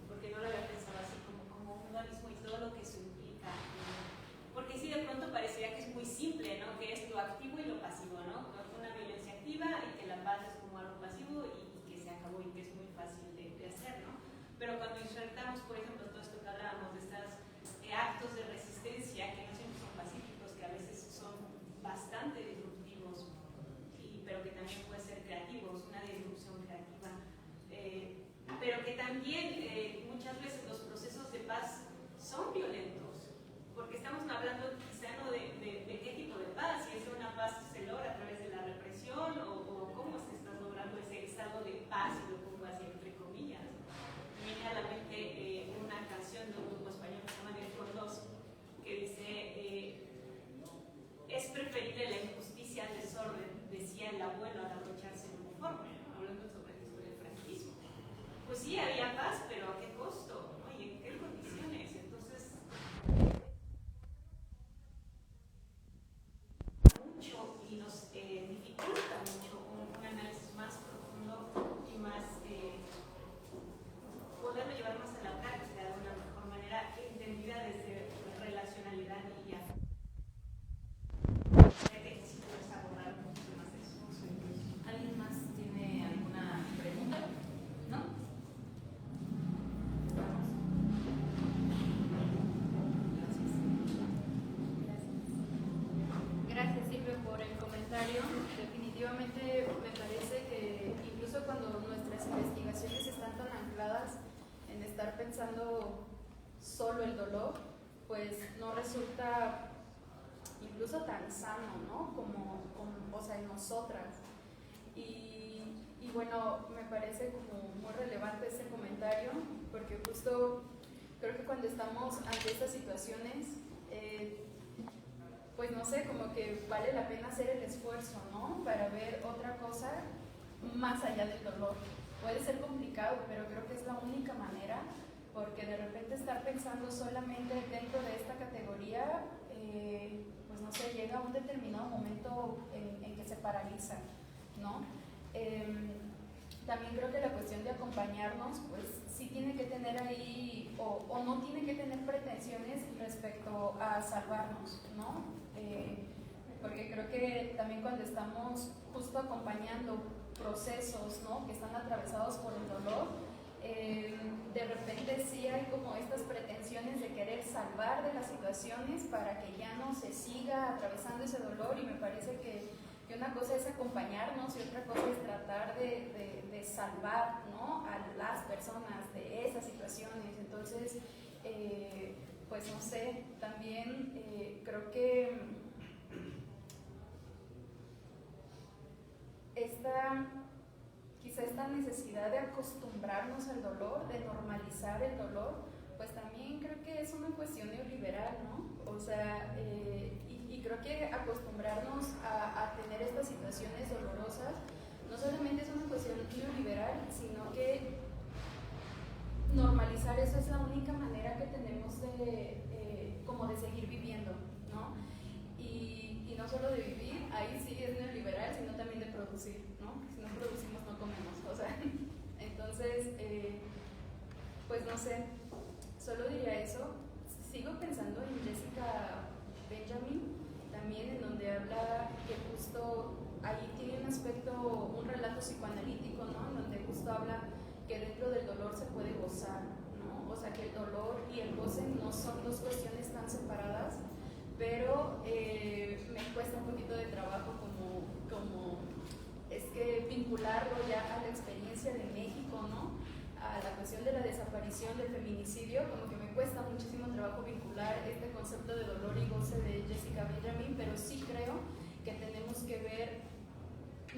porque no lo había pensado así como un dualismo y todo lo que eso implica. Porque sí, de pronto parecería que es muy simple, ¿no?, que es lo activo y lo enfrentamos, por ejemplo, todo esto que hablábamos de estos actos de resistencia que no siempre son pacíficos, que a veces son bastante disruptivos, pero que también pueden ser creativos, una disrupción creativa, pero que también muchas veces los procesos de paz son violentos, porque estamos hablando quizá no de qué tipo de paz, si es una paz que se logra a través de la represión o cómo se está logrando ese estado de paz, y lo pongo así entre comillas. Me viene a la mente una canción de un grupo español que se llama Director 2, que dice, es preferible la injusticia al desorden, decía el abuelo al abrocharse el uniforme, ¿no? Hablando sobre el franquismo. Pues sí, había paz, pero ¿a qué costo? ¿No? ¿Y en qué condiciones? Entonces, mucho y nos dificulta mucho un análisis más profundo y más poderlo llevar más a la práctica de una mejor manera, entendida desde la relacionalidad y ya. ¿Alguien más tiene alguna pregunta? ¿No? Gracias, Silvia, por el comentario. Definitivamente me parece que incluso cuando nuestras investigaciones están tan ancladas en estar pensando solo el dolor, pues no resulta incluso tan sano, ¿no? Como o sea, en nosotras. Y bueno, me parece como muy relevante este comentario, porque justo creo que cuando estamos ante estas situaciones, pues no sé, como que vale la pena hacer el esfuerzo, ¿no? Para ver otra cosa más allá del dolor. Puede ser complicado, pero creo que es la única manera, porque de repente estar pensando solamente dentro de esta categoría, pues no sé, llega a un determinado momento en que se paraliza, ¿no? También creo que la cuestión de acompañarnos, pues sí tiene que tener ahí, o no tiene que tener pretensiones respecto a salvarnos, ¿no? Porque creo que también cuando estamos justo acompañando procesos, ¿no? Que están atravesados por el dolor, de repente sí hay como estas pretensiones de querer salvar de las situaciones para que ya no se siga atravesando ese dolor, y me parece que una cosa es acompañarnos y otra cosa es tratar de salvar, ¿no? A las personas de esas situaciones. Entonces, pues no sé, también creo que quizá esta necesidad de acostumbrarnos al dolor, de normalizar el dolor, pues también creo que es una cuestión neoliberal, ¿no? O sea, y creo que acostumbrarnos a tener estas situaciones dolorosas no solamente es una cuestión neoliberal, sino que normalizar eso es la única manera que tenemos como de seguir viviendo, ¿no? Y no solo de vivir, ahí sí es neoliberal, sino también de producir, ¿no? Si no producimos no comemos, o sea, entonces, pues no sé, solo diría eso. Sigo pensando en Jessica Benjamin, también, en donde habla que justo ahí tiene un aspecto, un relato psicoanalítico, ¿no? En donde justo habla que dentro del dolor se puede gozar, ¿no? O sea, que el dolor y el goce no son dos cuestiones tan separadas, pero me cuesta un poquito de trabajo como es que vincularlo ya a la experiencia de México, ¿no? A la cuestión de la desaparición, del feminicidio, como que me cuesta muchísimo trabajo vincular este concepto de dolor y goce de Jessica Benjamin, pero sí creo que tenemos que ver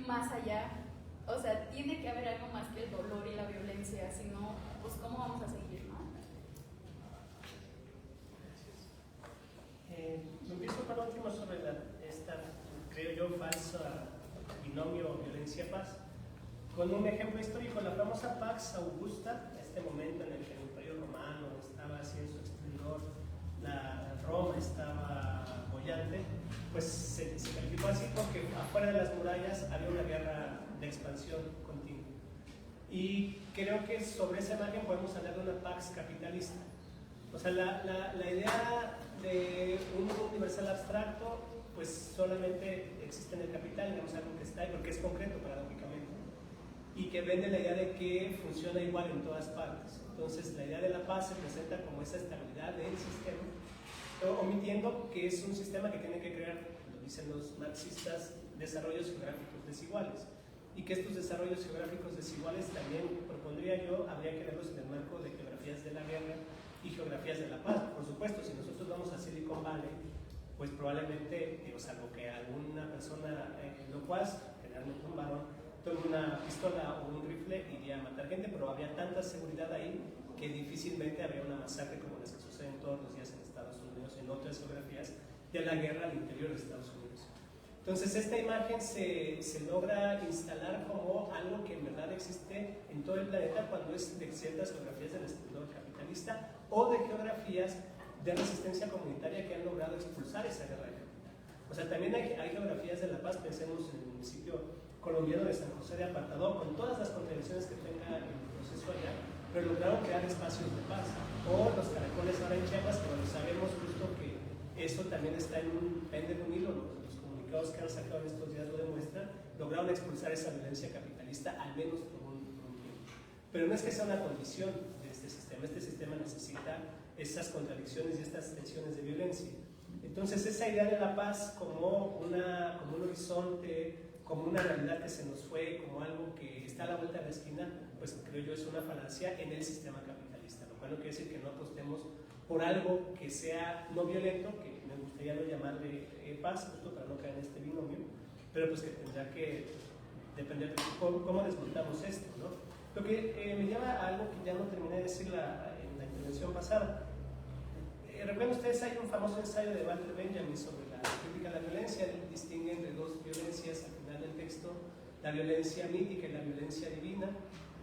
más allá, o sea, tiene que haber algo más que el dolor y la violencia, si no, pues ¿cómo vamos a seguir, no? Empiezo por último sobre esta, creo yo, falsa binomio violencia-paz, con un ejemplo histórico, la famosa Pax Augusta, este momento en el que el Imperio Romano estaba así en su esplendor, la Roma estaba bollante, pues se calificó así porque afuera de las murallas había una guerra de expansión continua. Y creo que sobre esa imagen podemos hablar de una Pax capitalista. O sea, la idea de un mundo universal abstracto, pues solamente existe en el capital, digamos algo que está ahí, porque es concreto paradójicamente. y que vende la idea de que funciona igual en todas partes. Entonces, la idea de la paz se presenta como esa estabilidad del sistema, omitiendo que es un sistema que tiene que crear, lo dicen los marxistas, desarrollos geográficos desiguales, y que estos desarrollos geográficos desiguales también, propondría yo, habría que verlos en el marco de geografías de la guerra y geografías de la paz. Por supuesto, si nosotros vamos a Silicon Valley, pues probablemente, salvo que alguna persona locuaz, generalmente un varón, tome una pistola o un rifle y iría a matar gente, pero había tanta seguridad ahí que difícilmente habría una masacre como las que suceden todos los días en Estados Unidos, en otras geografías de la guerra al interior de Estados Unidos. Entonces, esta imagen se logra instalar como algo que en verdad existe en todo el planeta cuando es de ciertas geografías del esplendor capitalista o de geografías de resistencia comunitaria que han logrado expulsar esa guerra de capital. O sea, también hay geografías de la paz, pensemos en el municipio colombiano de San José de Apartadó, con todas las contradicciones que tenga el proceso allá, pero lograron crear espacios de paz. O los caracoles ahora en Chiapas, pero sabemos justo que eso también está en un pende de un hilo, los comunicados que han sacado en estos días lo demuestran, lograron expulsar esa violencia capitalista, al menos por un tiempo. Pero no es que sea una condición de este sistema necesita esas contradicciones y estas tensiones de violencia. Entonces, esa idea de la paz como un horizonte, como una realidad que se nos fue, como algo que está a la vuelta de la esquina, pues creo yo es una falacia en el sistema capitalista, lo cual no quiere decir que no apostemos por algo que sea no violento, que me gustaría no llamarle paz, justo para no caer en este binomio, pero pues que tendrá que depender de cómo desmontamos esto, ¿no? Lo que me lleva a algo que ya no terminé de decir en la intervención pasada. Recuerden ustedes, hay un famoso ensayo de Walter Benjamin sobre la crítica de la violencia. Él distingue entre dos violencias al final del texto: la violencia mítica y la violencia divina.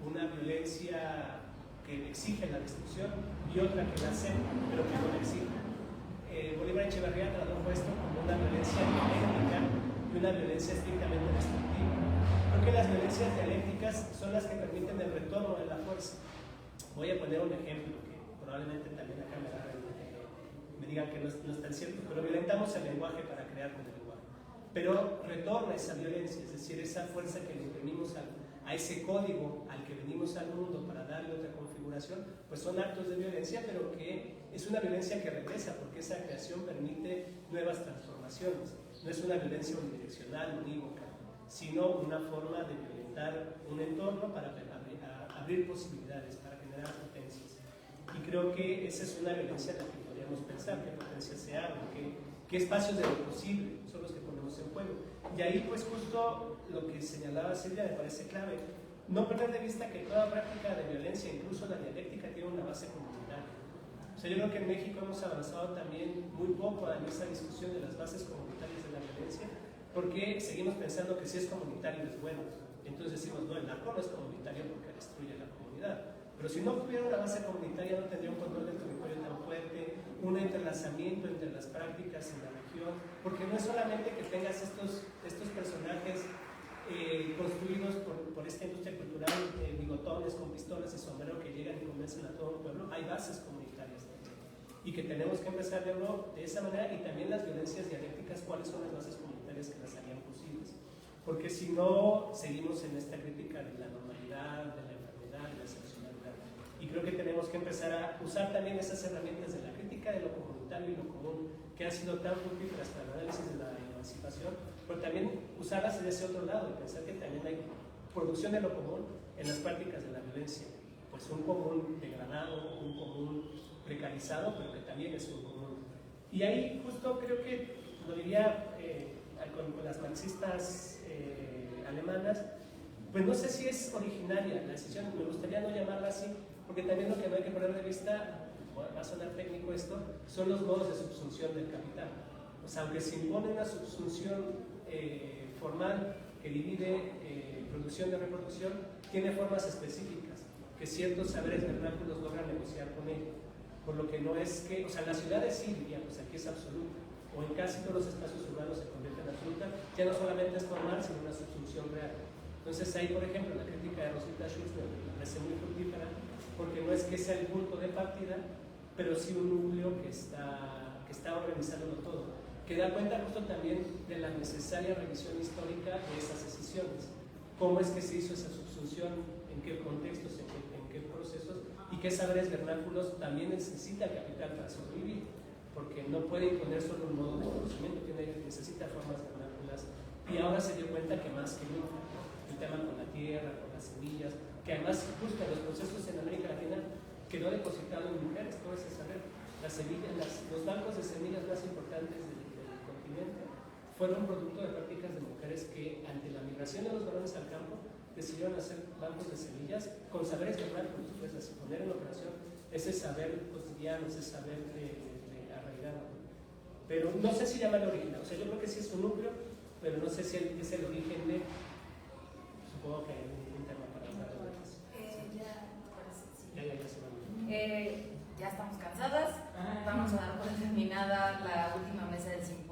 Una violencia que exige la destrucción y otra que la acepta, pero que no la exige. Bolívar Echeverría tradujo esto como una violencia dialéctica y una violencia estrictamente destructiva. Creo que las violencias dialécticas son las que permiten el retorno de la fuerza. Voy a poner un ejemplo que probablemente también acá me digan que no es tan cierto, pero violentamos el lenguaje para crear con el lenguaje. Pero retorna esa violencia, es decir, esa fuerza que le imprimimos a ese código al que venimos al mundo para darle otra configuración, pues son actos de violencia, pero que es una violencia que regresa, porque esa creación permite nuevas transformaciones. No es una violencia unidireccional, unívoca, sino una forma de violentar un entorno para abrir posibilidades, para generar potencias. Y creo que esa es una violencia en la que podríamos pensar, qué potencias se abren, qué espacios de lo posible son los que ponemos en juego. Y ahí pues justo lo que señalaba Silvia me parece clave, no perder de vista que toda práctica de violencia, incluso la dialéctica, tiene una base comunitaria. O sea, yo creo que en México hemos avanzado también muy poco en esa discusión de las bases comunitarias de la violencia, porque seguimos pensando que si es comunitario es bueno. Entonces decimos, no, el narco no es comunitario porque destruye la comunidad. Pero si no tuviera una base comunitaria, no tendría un control del territorio tan fuerte, un entrelazamiento entre las prácticas en la región, porque no es solamente que tengas estos personajes construidos por esta industria cultural, bigotones con pistolas y sombrero que llegan y convencen a todo un pueblo, hay bases comunitarias también. Y que tenemos que empezar a verlo de esa manera, y también las violencias dialécticas, cuáles son las bases comunitarias que las harían posibles. Porque si no, seguimos en esta crítica de la normalidad, de la enfermedad, de la excepcionalidad. Y creo que tenemos que empezar a usar también esas herramientas de la crítica de lo comunitario y lo común, que han sido tan fructíferas para el análisis de la emancipación, pero también usarlas de ese otro lado y pensar que también hay producción de lo común en las prácticas de la violencia. Pues un común degradado, un común precarizado, pero que también es un común. Y ahí justo creo que, lo diría con las marxistas alemanas, pues no sé si es originaria la decisión, me gustaría no llamarla así, porque también lo que no hay que poner de vista, va a sonar técnico esto, son los modos de subsunción del capital. O sea, aunque se impone una subsunción formal que divide producción de reproducción, tiene formas específicas que ciertos saberes vernáculos logran negociar con ello. Por lo que no es que, o sea, en las ciudades sí diríamos, aquí es absoluta, o en casi todos los espacios urbanos se convierte en absoluta, ya no solamente es formal, sino una subsunción real. Entonces ahí, por ejemplo, la crítica de Rosita Schultz me parece muy fructífera, porque no es que sea el punto de partida, pero sí un núcleo que está organizándolo todo, que da cuenta justo también de la necesaria revisión histórica de esas decisiones. cómo es que se hizo esa subsunción, en qué contextos, en qué procesos, y qué saberes vernáculos también necesita el capital para sobrevivir, porque no puede imponer solo un modo de conocimiento, necesita formas vernáculas, y ahora se dio cuenta que más que nunca, el tema con la tierra, con las semillas, que además justo en los procesos en América Latina quedó depositado en mujeres, todo ese saber. Las semillas, los bancos de semillas más importantes del continente fueron producto de prácticas de mujeres que ante la migración de los varones al campo decidieron hacer bancos de semillas con saberes vernáculos, pues así poner en operación ese saber cotidiano, ese saber arraigado. Pero no sé si llamarlo original, o sea, yo creo que sí es un núcleo, pero no sé si es el origen de, supongo que hay un tema para hablar de eso. Ya se va. Ya estamos cansadas, vamos a dar por terminada la última mesa del 50.